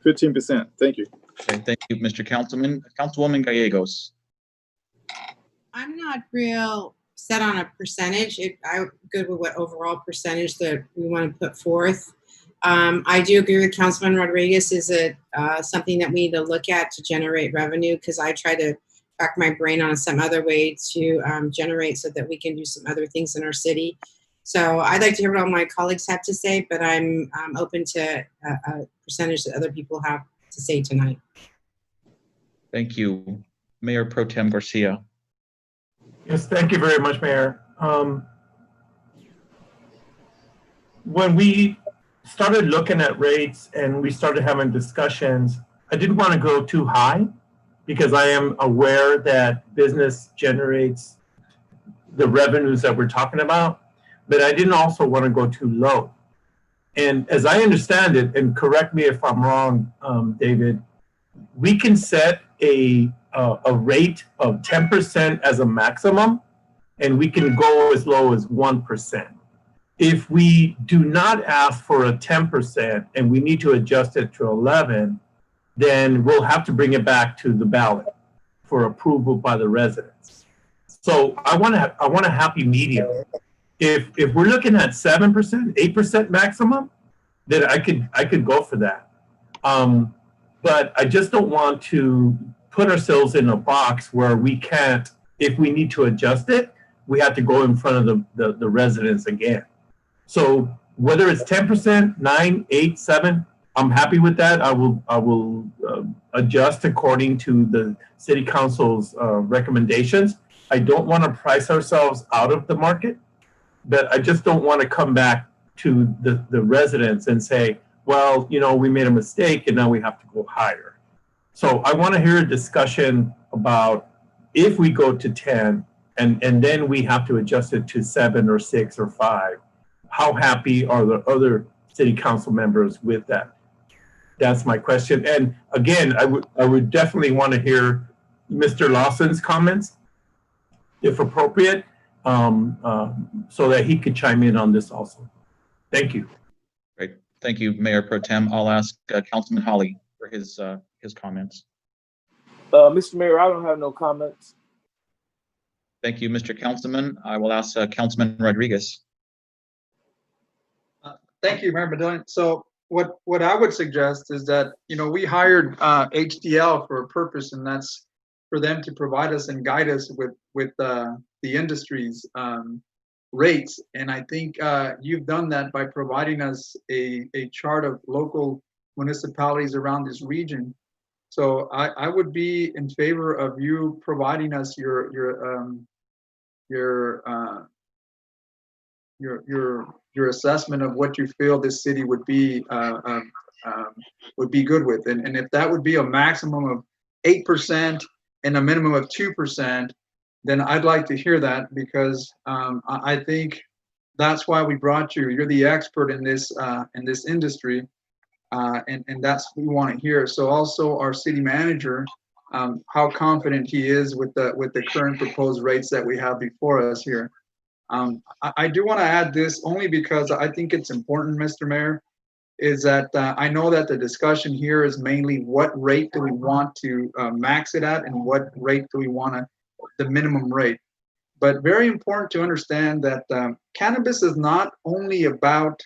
Speaker 11: 15%. Thank you.
Speaker 1: Okay, thank you, Mr. Councilman. Councilwoman Gallegos.
Speaker 12: I'm not real set on a percentage. I'm good with what overall percentage that we want to put forth. I do agree with Councilman Rodriguez. Is it something that we need to look at to generate revenue? Because I try to crack my brain on some other way to generate so that we can do some other things in our city. So I'd like to hear what all my colleagues have to say, but I'm open to a percentage that other people have to say tonight.
Speaker 1: Thank you. Mayor Pro Tem Garcia.
Speaker 8: Yes, thank you very much, Mayor. When we started looking at rates and we started having discussions, I didn't want to go too high because I am aware that business generates the revenues that we're talking about, but I didn't also want to go too low. And as I understand it, and correct me if I'm wrong, David, we can set a rate of 10% as a maximum, and we can go as low as 1%. If we do not ask for a 10% and we need to adjust it to 11, then we'll have to bring it back to the ballot for approval by the residents. So I want a happy medium. If we're looking at 7%, 8% maximum, then I could go for that. But I just don't want to put ourselves in a box where we can't, if we need to adjust it, we have to go in front of the residents again. So whether it's 10%, 9, 8, 7, I'm happy with that. I will adjust according to the city council's recommendations. I don't want to price ourselves out of the market, but I just don't want to come back to the residents and say, well, you know, we made a mistake and now we have to go higher. So I want to hear a discussion about if we go to 10 and then we have to adjust it to 7 or 6 or 5, how happy are the other city council members with that? That's my question. And again, I would definitely want to hear Mr. Lawson's comments, if appropriate, so that he could chime in on this also. Thank you.
Speaker 1: Great. Thank you, Mayor Pro Tem. I'll ask Councilman Holly for his comments.
Speaker 3: Mr. Mayor, I don't have no comments.
Speaker 1: Thank you, Mr. Councilman. I will ask Councilman Rodriguez.
Speaker 10: Thank you, Mayor Medellin. So what I would suggest is that, you know, we hired HDL for a purpose, and that's for them to provide us and guide us with the industry's rates. And I think you've done that by providing us a chart of local municipalities around this region. So I would be in favor of you providing us your assessment of what you feel this city would be good with, and if that would be a maximum of 8% and a minimum of 2%, then I'd like to hear that, because I think that's why we brought you. You're the expert in this industry, and that's what we want to hear. So also our city manager, how confident he is with the current proposed rates that we have before us here. I do want to add this only because I think it's important, Mr. Mayor, is that I know that the discussion here is mainly what rate do we want to max it at, and what rate do we want the minimum rate. But very important to understand that cannabis is not only about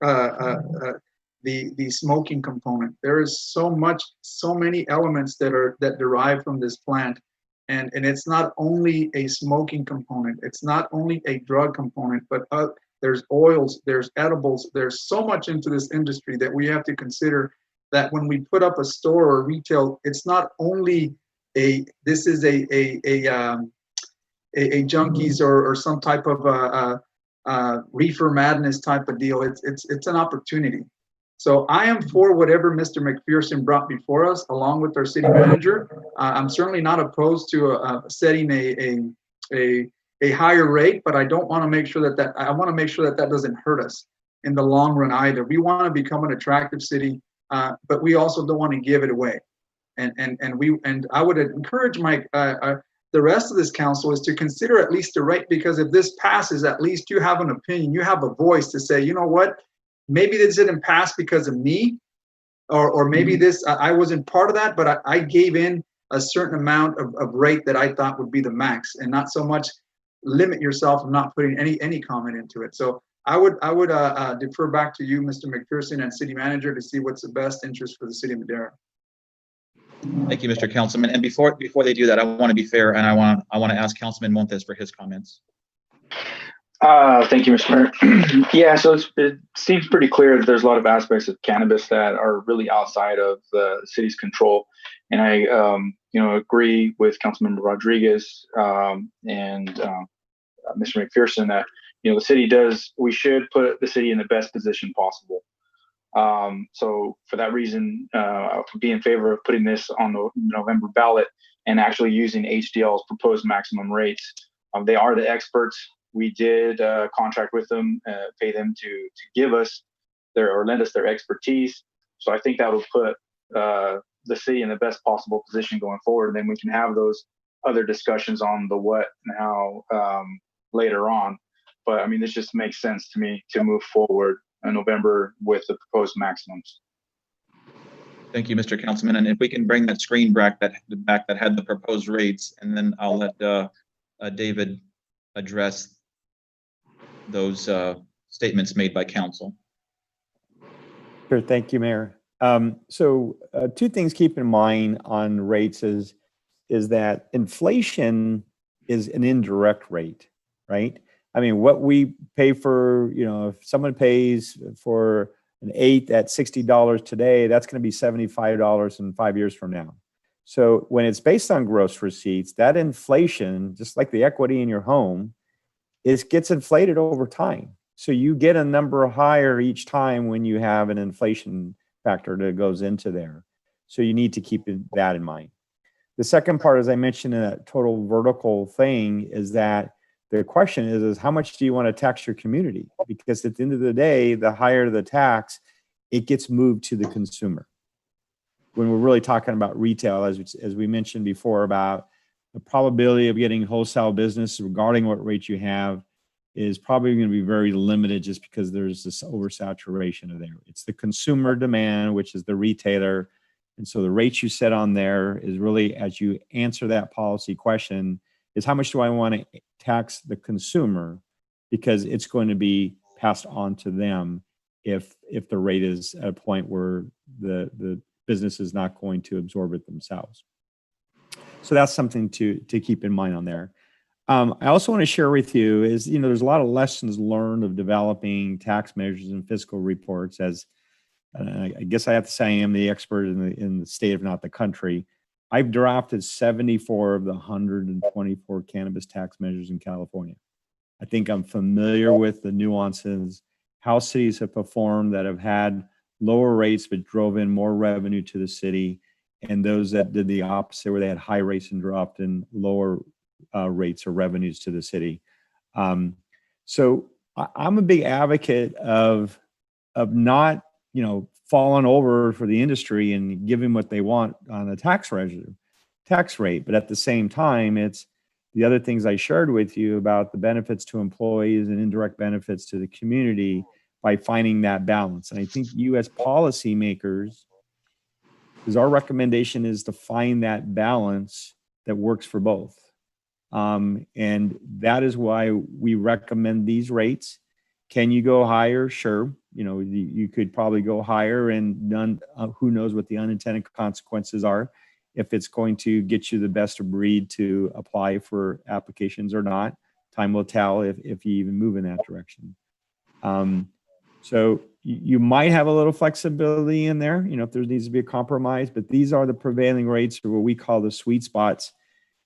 Speaker 10: the smoking component. There is so many elements that derive from this plant. And it's not only a smoking component, it's not only a drug component, but there's oils, there's edibles, there's so much into this industry that we have to consider, that when we put up a store or retail, it's not only a junkies or some type of reefer madness type of deal. It's an opportunity. So I am for whatever Mr. McPherson brought before us, along with our city manager. I'm certainly not opposed to setting a higher rate, but I don't want to make sure that I want to make sure that doesn't hurt us in the long run either. We want to become an attractive city, but we also don't want to give it away. And I would encourage the rest of this council is to consider at least the rate, because if this passes, at least you have an opinion, you have a voice to say, you know what? Maybe this didn't pass because of me, or maybe this, I wasn't part of that, but I gave in a certain amount of rate that I thought would be the max, and not so much limit yourself from not putting any comment into it. So I would defer back to you, Mr. McPherson, and city manager, to see what's the best interest for the city of Madera.
Speaker 1: Thank you, Mr. Councilman. And before they do that, I want to be fair, and I want to ask Councilman Montes for his comments.
Speaker 5: Thank you, Mr. Mayor. Yeah, so it seems pretty clear that there's a lot of aspects of cannabis that are really outside of the city's control, and I, agree with Councilmember Rodriguez and Mr. McPherson that the city we should put the city in the best position possible. So for that reason, I would be in favor of putting this on the November ballot and actually using HDL's proposed maximum rates. They are the experts. We did contract with them, pay them to give us lend us their expertise. So I think that will put the city in the best possible position going forward. And then we can have those other discussions on the what and how later on. But I mean, this just makes sense to me to move forward in November with the proposed maximums.
Speaker 1: Thank you, Mr. Councilman. And if we can bring that screen back that had the proposed rates, and then I'll let David address those statements made by council.
Speaker 7: Sure, thank you, Mayor. So two things keep in mind on rates is that inflation is an indirect rate, right? I mean, what we pay for, if someone pays for an eighth at $60 today, that's going to be $75 in 5 years from now. So when it's based on gross receipts, that inflation, just like the equity in your home, gets inflated over time. So you get a number higher each time when you have an inflation factor that goes into there. So you need to keep that in mind. The second part, as I mentioned in that total vertical thing, is that the question is how much do you want to tax your community? Because at the end of the day, the higher the tax, it gets moved to the consumer. When we're really talking about retail, as we mentioned before, about the probability of getting wholesale business regarding what rate you have is probably going to be very limited just because there's this oversaturation of there. It's the consumer demand, which is the retailer. And so the rates you set on there is really, as you answer that policy question, is how much do I want to tax the consumer? Because it's going to be passed on to them if the rate is at a point where the business is not going to absorb it themselves. So that's something to keep in mind on there. I also want to share with you is, there's a lot of lessons learned of developing tax measures and fiscal reports. As I guess I have to say I am the expert in the state, if not the country. I've drafted 74 of the 124 cannabis tax measures in California. I think I'm familiar with the nuances, how cities have performed that have had lower rates but drove in more revenue to the city, and those that did the opposite, where they had high rates and dropped in lower rates or revenues to the city. So I'm a big advocate of not, falling over for the industry and giving what they want on a tax rate. But at the same time, it's the other things I shared with you about the benefits to employees and indirect benefits to the community by finding that balance. And I think you as policymakers, because our recommendation is to find that balance that works for both. And that is why we recommend these rates. Can you go higher? Sure. You could probably go higher, and who knows what the unintended consequences are, if it's going to get you the best of breed to apply for applications or not. Time will tell if you even move in that direction. So you might have a little flexibility in there, if there needs to be a compromise, but these are the prevailing rates, or what we call the sweet spots.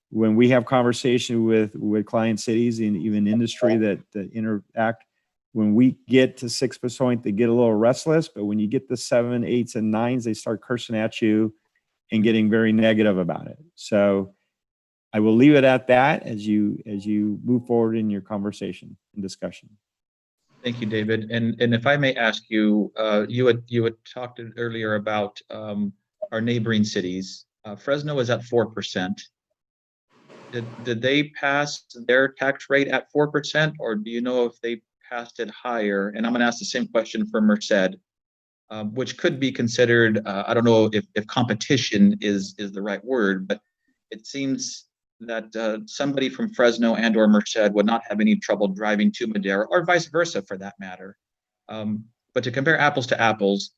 Speaker 7: When we have conversation with client cities and even industry that interact, when we get to 6%, they get a little restless, but when you get the 7, 8s, and 9s, they start cursing at you and getting very negative about it. So I will leave it at that as you move forward in your conversation and discussion.
Speaker 1: Thank you, David. And if I may ask you, you had talked earlier about our neighboring cities. Fresno is at 4%. Did they pass their tax rate at 4%, or do you know if they passed it higher? And I'm going to ask the same question for Merced, which could be considered, I don't know if competition is the right word, but it seems that somebody from Fresno and or Merced would not have any trouble driving to Madera, or vice versa for that matter. But to compare apples to apples,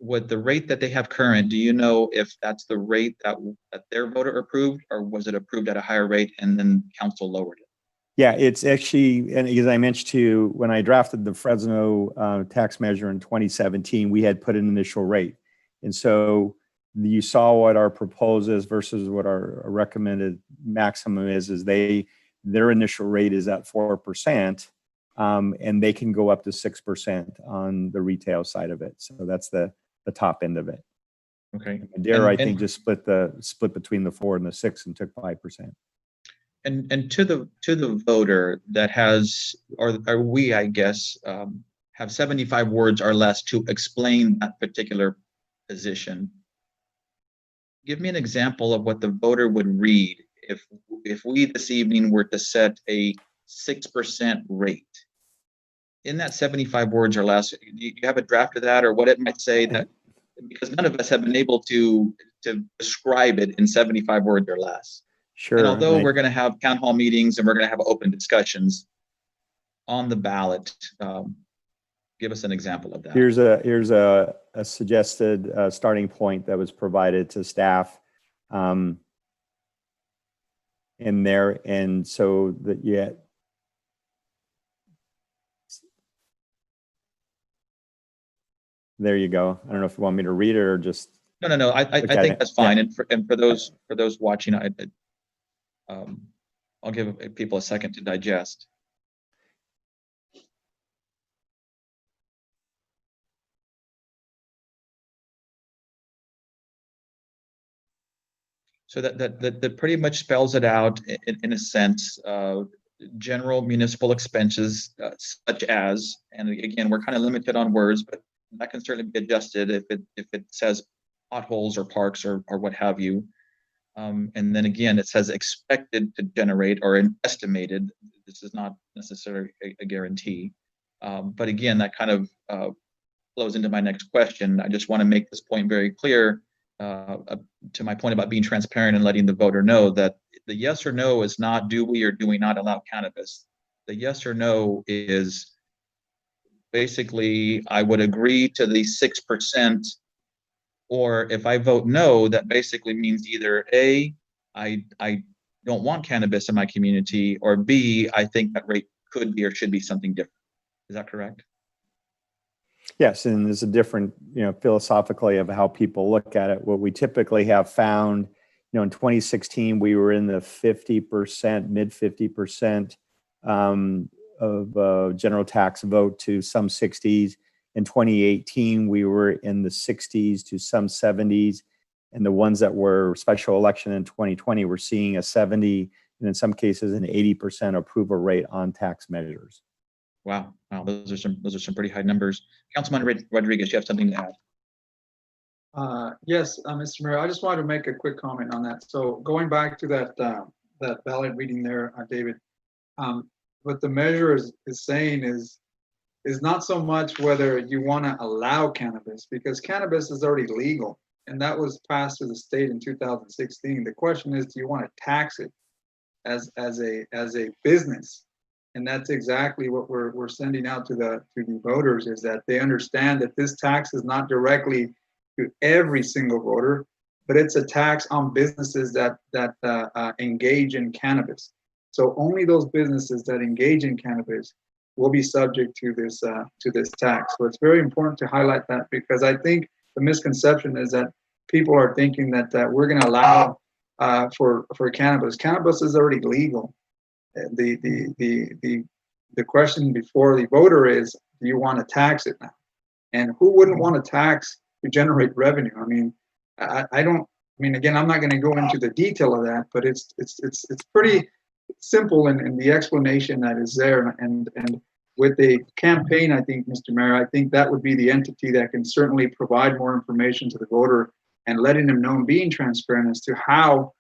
Speaker 1: with the rate that they have current, do you know if that's the rate that their voter approved, or was it approved at a higher rate and then council lowered it?
Speaker 7: Yeah, it's actually, and as I mentioned to you, when I drafted the Fresno tax measure in 2017, we had put an initial rate. And so you saw what our proposal is versus what our recommended maximum is their initial rate is at 4%, and they can go up to 6% on the retail side of it. So that's the top end of it.
Speaker 1: Okay.
Speaker 7: Madera, I think, just split between the 4 and the 6 and took 5%.
Speaker 1: And to the voter that has, or we, I guess, have 75 words or less to explain that particular position. Give me an example of what the voter would read if we this evening were to set a 6% rate. In that 75 words or less, do you have a draft of that, or what it might say? That, because none of us have been able to describe it in 75 words or less.
Speaker 7: Sure.
Speaker 1: And although we're going to have town hall meetings and we're going to have open discussions on the ballot, give us an example of that.
Speaker 7: Here's a suggested starting point that was provided to staff in there, and so that There you go. I don't know if you want me to read it or just.
Speaker 1: No. I think that's fine. Yeah. And for those watching, I'll give people a second to digest. So that pretty much spells it out in a sense. General municipal expenses such as, and again, we're kind of limited on words, but that can certainly be adjusted if it says potholes or parks or what have you. And then again, it says expected to generate or estimated. This is not necessarily a guarantee. But again, that kind of flows into my next question. I just want to make this point very clear to my point about being transparent and letting the voter know that the yes or no is not do we or do we not allow cannabis. The yes or no is basically I would agree to the 6%, or if I vote no, that basically means either A, I don't want cannabis in my community, or B, I think that rate could be or should be something different. Is that correct?
Speaker 7: Yes, and there's a different, philosophically of how people look at it. What we typically have found, in 2016, we were in the 50%, mid 50% of general tax vote to some 60s. In 2018, we were in the 60s to some 70s. And the ones that were special election in 2020, we're seeing a 70, and in some cases an 80% approval rate on tax measures.
Speaker 1: Wow, those are some pretty high numbers. Councilman Rodriguez, you have something to add?
Speaker 10: Yes, Mr. Mayor, I just wanted to make a quick comment on that. So going back to that ballot reading there, David, what the measure is saying is not so much whether you want to allow cannabis, because cannabis is already legal, and that was passed through the state in 2016. The question is, do you want to tax it as a business? And that's exactly what we're sending out to the voters, is that they understand that this tax is not directly to every single voter, but it's a tax on businesses that engage in cannabis. So only those businesses that engage in cannabis will be subject to this tax. So it's very important to highlight that, because I think the misconception is that people are thinking that we're going to allow for cannabis. Cannabis is already legal. The question before the voter is, do you want to tax it now? And who wouldn't want to tax to generate revenue? I mean, again, I'm not going to go into the detail of that, but it's pretty simple in the explanation that is there. And with a campaign, I think, Mr. Mayor, I think that would be the entity that can certainly provide more information to the voter and letting them know and being transparent as to how,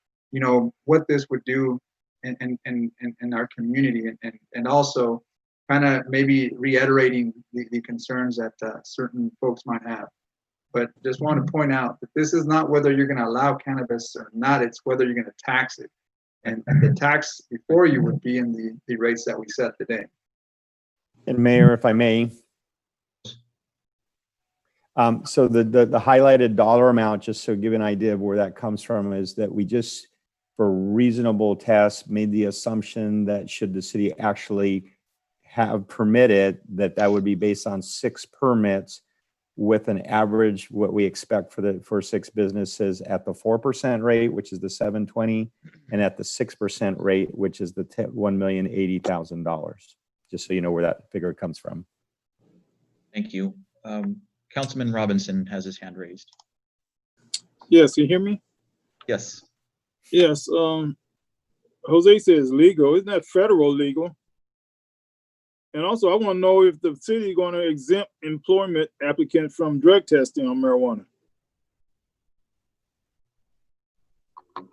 Speaker 10: what this would do in our community, and also kind of maybe reiterating the concerns that certain folks might have. But just want to point out that this is not whether you're going to allow cannabis or not, it's whether you're going to tax it. And the tax before you would be in the rates that we set today.
Speaker 7: And Mayor, if I may. So the highlighted dollar amount, just so give you an idea of where that comes from, is that we just, for reasonable tests, made the assumption that should the city actually have permitted, that would be based on 6 permits with an average, what we expect for the first 6 businesses at the 4% rate, which is the $720, and at the 6% rate, which is the $1,080,000. Just so you know where that figure comes from.
Speaker 1: Thank you. Councilman Robinson has his hand raised.
Speaker 11: Yes, you hear me?
Speaker 1: Yes.
Speaker 11: Yes. Jose says legal. Isn't that federal legal? And also, I want to know if the city is going to exempt employment applicants from drug testing on marijuana.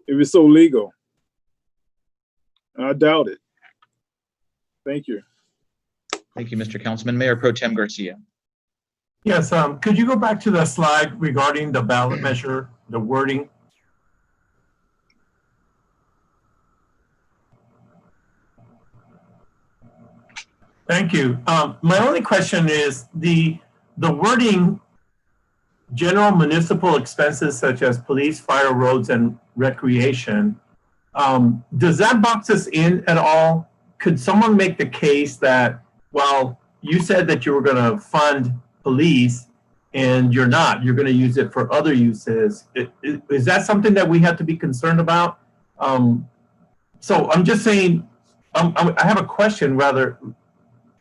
Speaker 11: If it's so legal. I doubt it. Thank you.
Speaker 1: Thank you, Mr. Councilman. Mayor Pro Tem Garcia.
Speaker 8: Yes, could you go back to the slide regarding the ballot measure, the wording? Thank you. My only question is the wording, general municipal expenses such as police, fire, roads, and recreation. Does that box us in at all? Could someone make the case that, well, you said that you were going to fund police, and you're not. You're going to use it for other uses. Is that something that we have to be concerned about? So I'm just saying, I have a question rather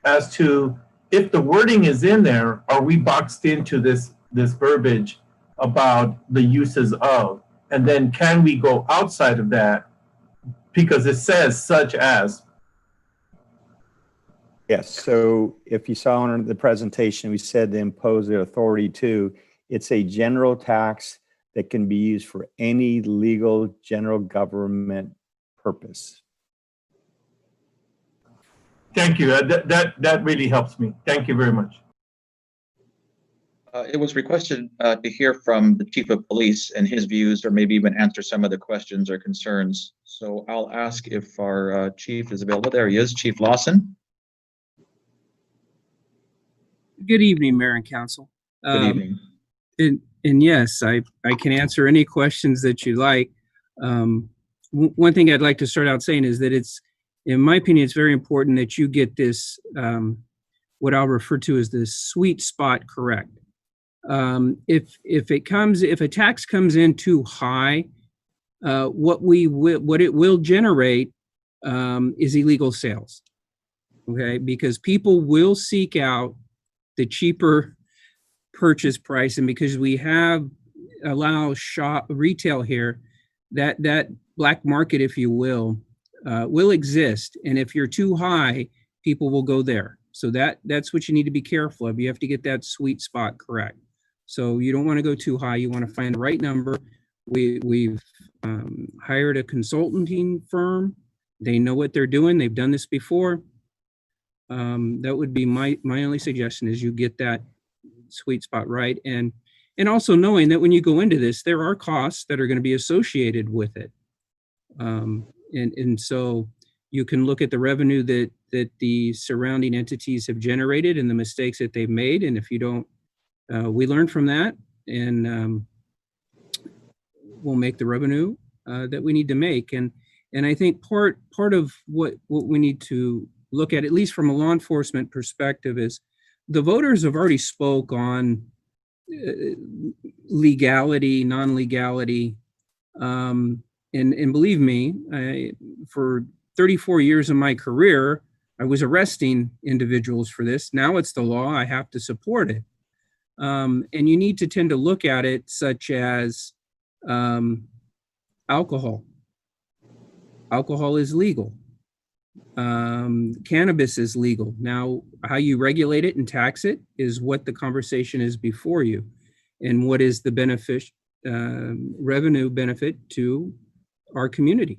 Speaker 8: as to if the wording is in there, are we boxed into this verbiage about the uses of? And then can we go outside of that because it says such as?
Speaker 7: Yes, so if you saw in the presentation, we said to impose the authority to, it's a general tax that can be used for any legal general government purpose.
Speaker 8: Thank you. That really helps me. Thank you very much.
Speaker 1: It was requested to hear from the Chief of Police and his views, or maybe even answer some of the questions or concerns. So I'll ask if our chief is available. There he is, Chief Lawson.
Speaker 13: Good evening, Mayor and Council.
Speaker 1: Good evening.
Speaker 13: And yes, I can answer any questions that you like. One thing I'd like to start out saying is that in my opinion, it's very important that you get this, what I'll refer to as the sweet spot correct. If a tax comes in too high, what it will generate is illegal sales. Okay, because people will seek out the cheaper purchase price, and because we allow retail here, that black market, if you will exist. And if you're too high, people will go there. So that's what you need to be careful of. You have to get that sweet spot correct. So you don't want to go too high. You want to find the right number. We've hired a consulting firm. They know what they're doing. They've done this before. That would be my only suggestion, is you get that sweet spot right. And also knowing that when you go into this, there are costs that are going to be associated with it. And so you can look at the revenue that the surrounding entities have generated and the mistakes that they've made. And if you don't, we learn from that, and we'll make the revenue that we need to make. And I think part of what we need to look at least from a law enforcement perspective, is the voters have already spoke on legality, non-legality. And believe me, for 34 years of my career, I was arresting individuals for this. Now it's the law. I have to support it. And you need to tend to look at it such as alcohol. Alcohol is legal. Cannabis is legal. Now, how you regulate it and tax it is what the conversation is before you, and what is the revenue benefit to our community.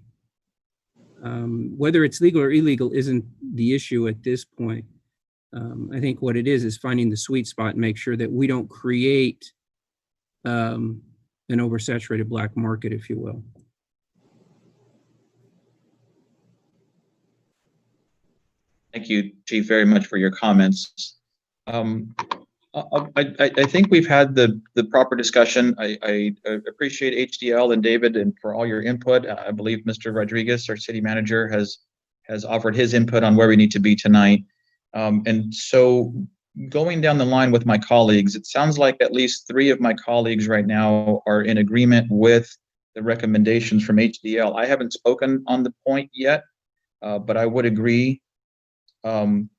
Speaker 13: Whether it's legal or illegal isn't the issue at this point. I think what it is finding the sweet spot and make sure that we don't create an oversaturated black market, if you will.
Speaker 1: Thank you, Chief, very much for your comments. I think we've had the proper discussion. I appreciate HDL and David and for all your input. I believe Mr. Rodriguez, our city manager, has offered his input on where we need to be tonight. And so going down the line with my colleagues, it sounds like at least 3 of my colleagues right now are in agreement with the recommendations from HDL. I haven't spoken on the point yet, but I would agree. And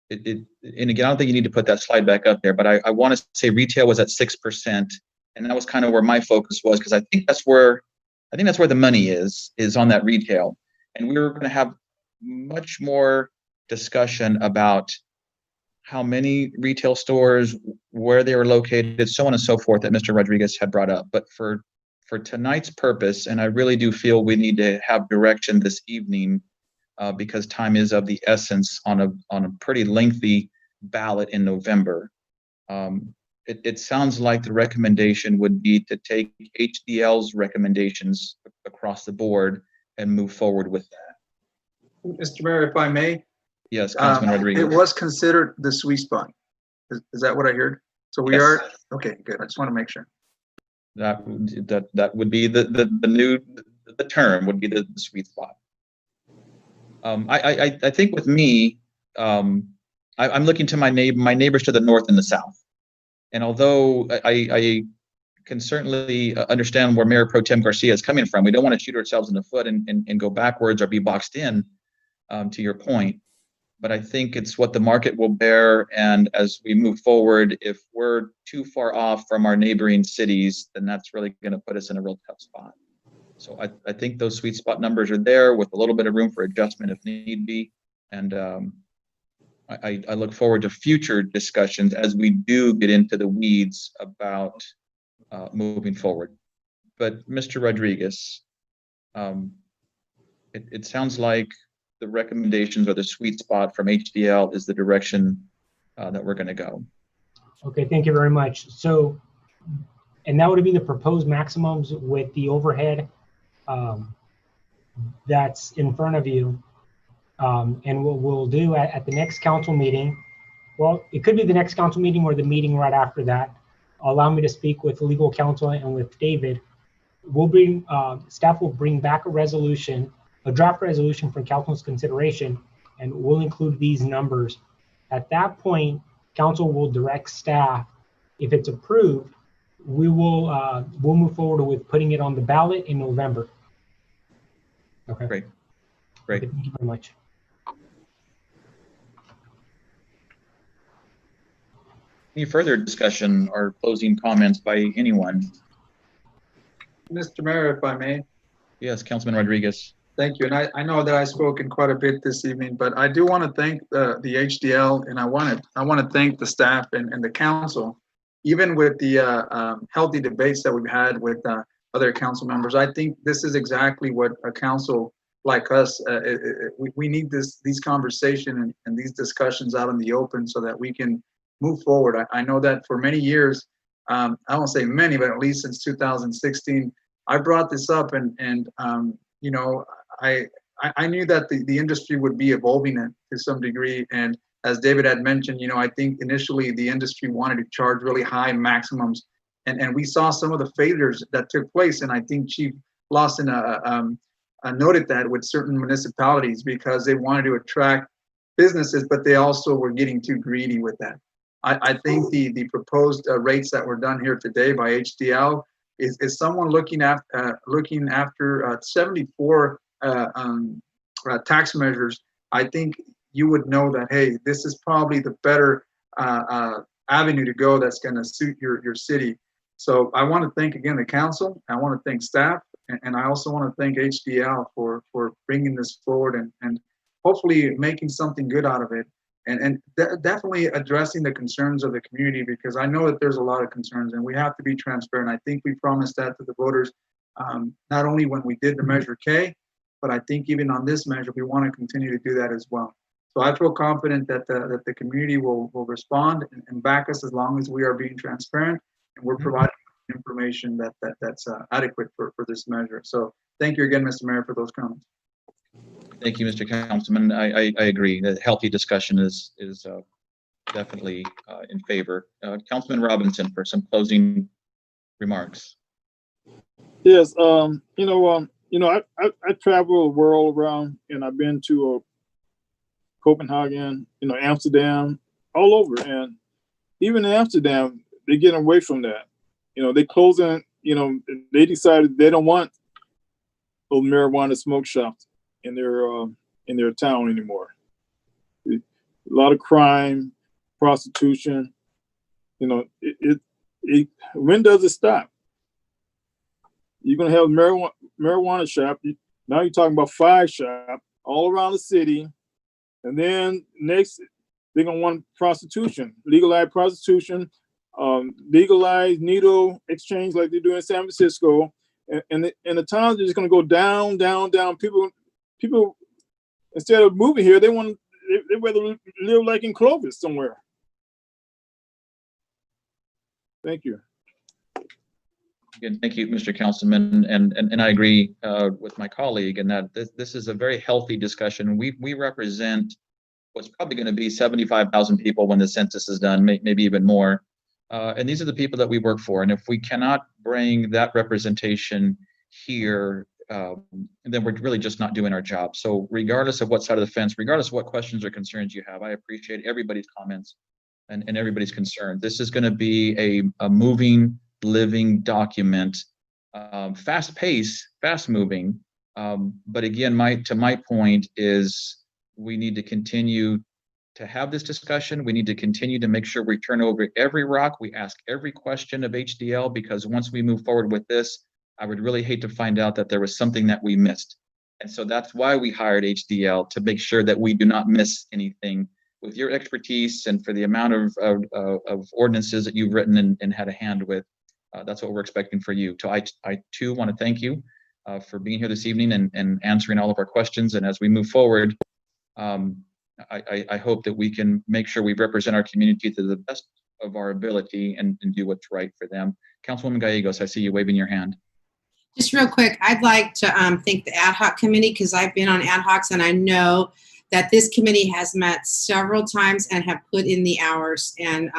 Speaker 1: again, I don't think you need to put that slide back up there, but I want to say retail was at 6%, and that was kind of where my focus was, because I think that's where the money is on that retail. And we were going to have much more discussion about how many retail stores, where they were located, so on and so forth, that Mr. Rodriguez had brought up. But for tonight's purpose, and I really do feel we need to have direction this evening, because time is of the essence on a pretty lengthy ballot in November. It sounds like the recommendation would be to take HDL's recommendations across the board and move forward with that.
Speaker 10: Mr. Mayor, if I may.
Speaker 1: Yes, Councilman Rodriguez.
Speaker 10: It was considered the sweet spot. Is that what I heard? So we are, okay, good. I just want to make sure.
Speaker 1: That would be the term would be the sweet spot. I think with me, I'm looking to my neighbors to the north and the south. And although I can certainly understand where Mayor Pro Tem Garcia is coming from, we don't want to shoot ourselves in the foot and go backwards or be boxed in, to your point. But I think it's what the market will bear. And as we move forward, if we're too far off from our neighboring cities, then that's really going to put us in a real tough spot. So I think those sweet spot numbers are there with a little bit of room for adjustment if need be. And I look forward to future discussions as we do get into the weeds about moving forward. But Mr. Rodriguez, it sounds like the recommendations or the sweet spot from HDL is the direction that we're going to go.
Speaker 6: Okay, thank you very much. So, and that would be the proposed maximums with the overhead that's in front of you. And what we'll do at the next council meeting, well, it could be the next council meeting or the meeting right after that. Allow me to speak with legal counsel and with David. We'll bring, staff will bring back a resolution, a draft resolution for council's consideration, and we'll include these numbers. At that point, council will direct staff. If it's approved, we will we'll move forward with putting it on the ballot in November. Okay.
Speaker 1: Great.
Speaker 6: Okay, thank you very much.
Speaker 1: Any further discussion or closing comments by anyone?
Speaker 10: Mr. Mayor, if I may.
Speaker 1: Yes, Councilman Rodriguez.
Speaker 10: Thank you. And I know that I've spoken quite a bit this evening, but I do want to thank the HDL, and I want to thank the staff and the council, even with the healthy debates that we've had with other council members. I think this is exactly what a council like us, we need these conversations and these discussions out in the open so that we can move forward. I know that for many years, I won't say many, but at least since 2016, I brought this up and you know, I knew that the industry would be evolving it to some degree. And as David had mentioned, you know, I think initially the industry wanted to charge really high maximums. And we saw some of the failures that took place. And I think Chief Lawson noted that with certain municipalities because they wanted to attract businesses, but they also were getting too greedy with that. I think the proposed rates that were done here today by HDL is someone looking after 74 tax measures. I think you would know that, hey, this is probably the better avenue to go that's going to suit your city. So I want to thank again the council. I want to thank staff, and I also want to thank HDL for bringing this forward and hopefully making something good out of it. And definitely addressing the concerns of the community, because I know that there's a lot of concerns and we have to be transparent. I think we promised that to the voters, not only when we did the Measure K, but I think even on this measure, we want to continue to do that as well. So I feel confident that the community will respond and back us as long as we are being transparent and we're providing information that's adequate for this measure. So thank you again, Mr. Mayor, for those comments.
Speaker 1: Thank you, Mr. Councilman. I agree that healthy discussion is definitely in favor. Councilman Robinson for some closing remarks.
Speaker 11: Yes, I travel the world around, and I've been to Copenhagen, Amsterdam, all over, and even in Amsterdam, they're getting away from that. They closing. They decided they don't want those marijuana smoke shops in their town anymore. A lot of crime, prostitution. When does it stop? You're gonna have marijuana shop. Now you're talking about 5 shops all around the city, and then next they're gonna want prostitution, legalize prostitution, legalize needle exchange like they do in San Francisco, and the towns are just gonna go down, down, down. People, instead of moving here, they rather live like in Clovis somewhere. Thank you.
Speaker 1: Again, thank you, Mr. Councilman, and I agree with my colleague in that this is a very healthy discussion. We represent what's probably going to be 75,000 people when the census is done, maybe even more. And these are the people that we work for. And if we cannot bring that representation here, then we're really just not doing our job. So regardless of what side of the fence, regardless of what questions or concerns you have, I appreciate everybody's comments. and everybody's concerned. This is going to be a moving, living document, fast-paced, fast-moving. But again, to my point is we need to continue to have this discussion. We need to continue to make sure we turn over every rock. We ask every question of HDL, because once we move forward with this, I would really hate to find out that there was something that we missed. And so that's why we hired HDL, to make sure that we do not miss anything. With your expertise and for the amount of ordinances that you've written and had a hand with, that's what we're expecting for you. So I too want to thank you for being here this evening and answering all of our questions. And as we move forward, I hope that we can make sure we represent our community to the best of our ability and do what's right for them. Councilwoman Gallegos, I see you waving your hand.
Speaker 12: Just real quick, I'd like to thank the ad hoc committee, because I've been on ad hocs and I know that this committee has met several times and have put in the hours. And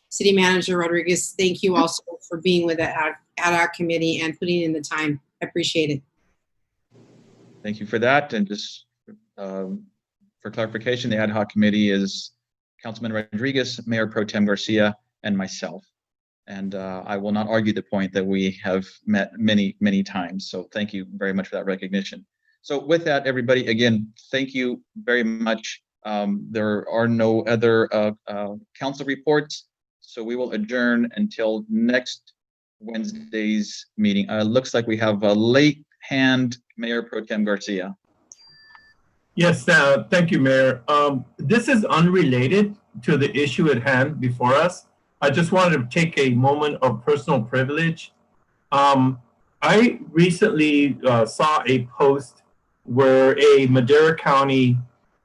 Speaker 12: City Manager Rodriguez, thank you also for being with the ad hoc committee and putting in the time. I appreciate it.
Speaker 1: Thank you for that. And just for clarification, the ad hoc committee is Councilman Rodriguez, Mayor Pro Tem Garcia, and myself. And I will not argue the point that we have met many, many times. So thank you very much for that recognition. So with that, everybody, again, thank you very much. There are no other council reports. So we will adjourn until next Wednesday's meeting. Looks like we have a late hand, Mayor Pro Tem Garcia.
Speaker 8: Yes, thank you, Mayor. This is unrelated to the issue at hand before us. I just wanted to take a moment of personal privilege. I recently saw a post where a Madera County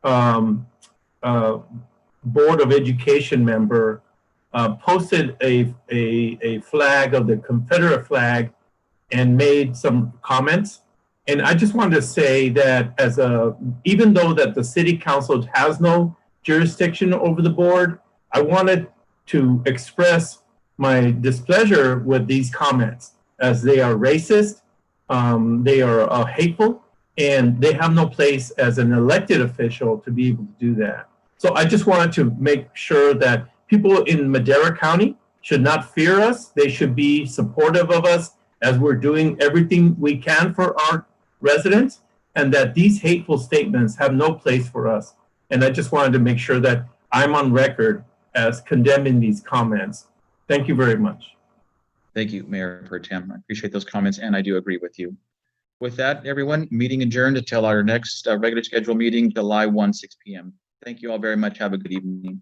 Speaker 8: Board of Education member posted a flag of the Confederate flag and made some comments. And I just wanted to say that even though that the City Council has no jurisdiction over the board, I wanted to express my displeasure with these comments, as they are racist, they are hateful, and they have no place as an elected official to be able to do that. So I just wanted to make sure that people in Madera County should not fear us. They should be supportive of us as we're doing everything we can for our residents, and that these hateful statements have no place for us. And I just wanted to make sure that I'm on record as condemning these comments. Thank you very much.
Speaker 1: Thank you, Mayor Pro Tem. I appreciate those comments, and I do agree with you. With that, everyone, meeting adjourned until our next regular scheduled meeting, July 1, 6 p.m. Thank you all very much. Have a good evening.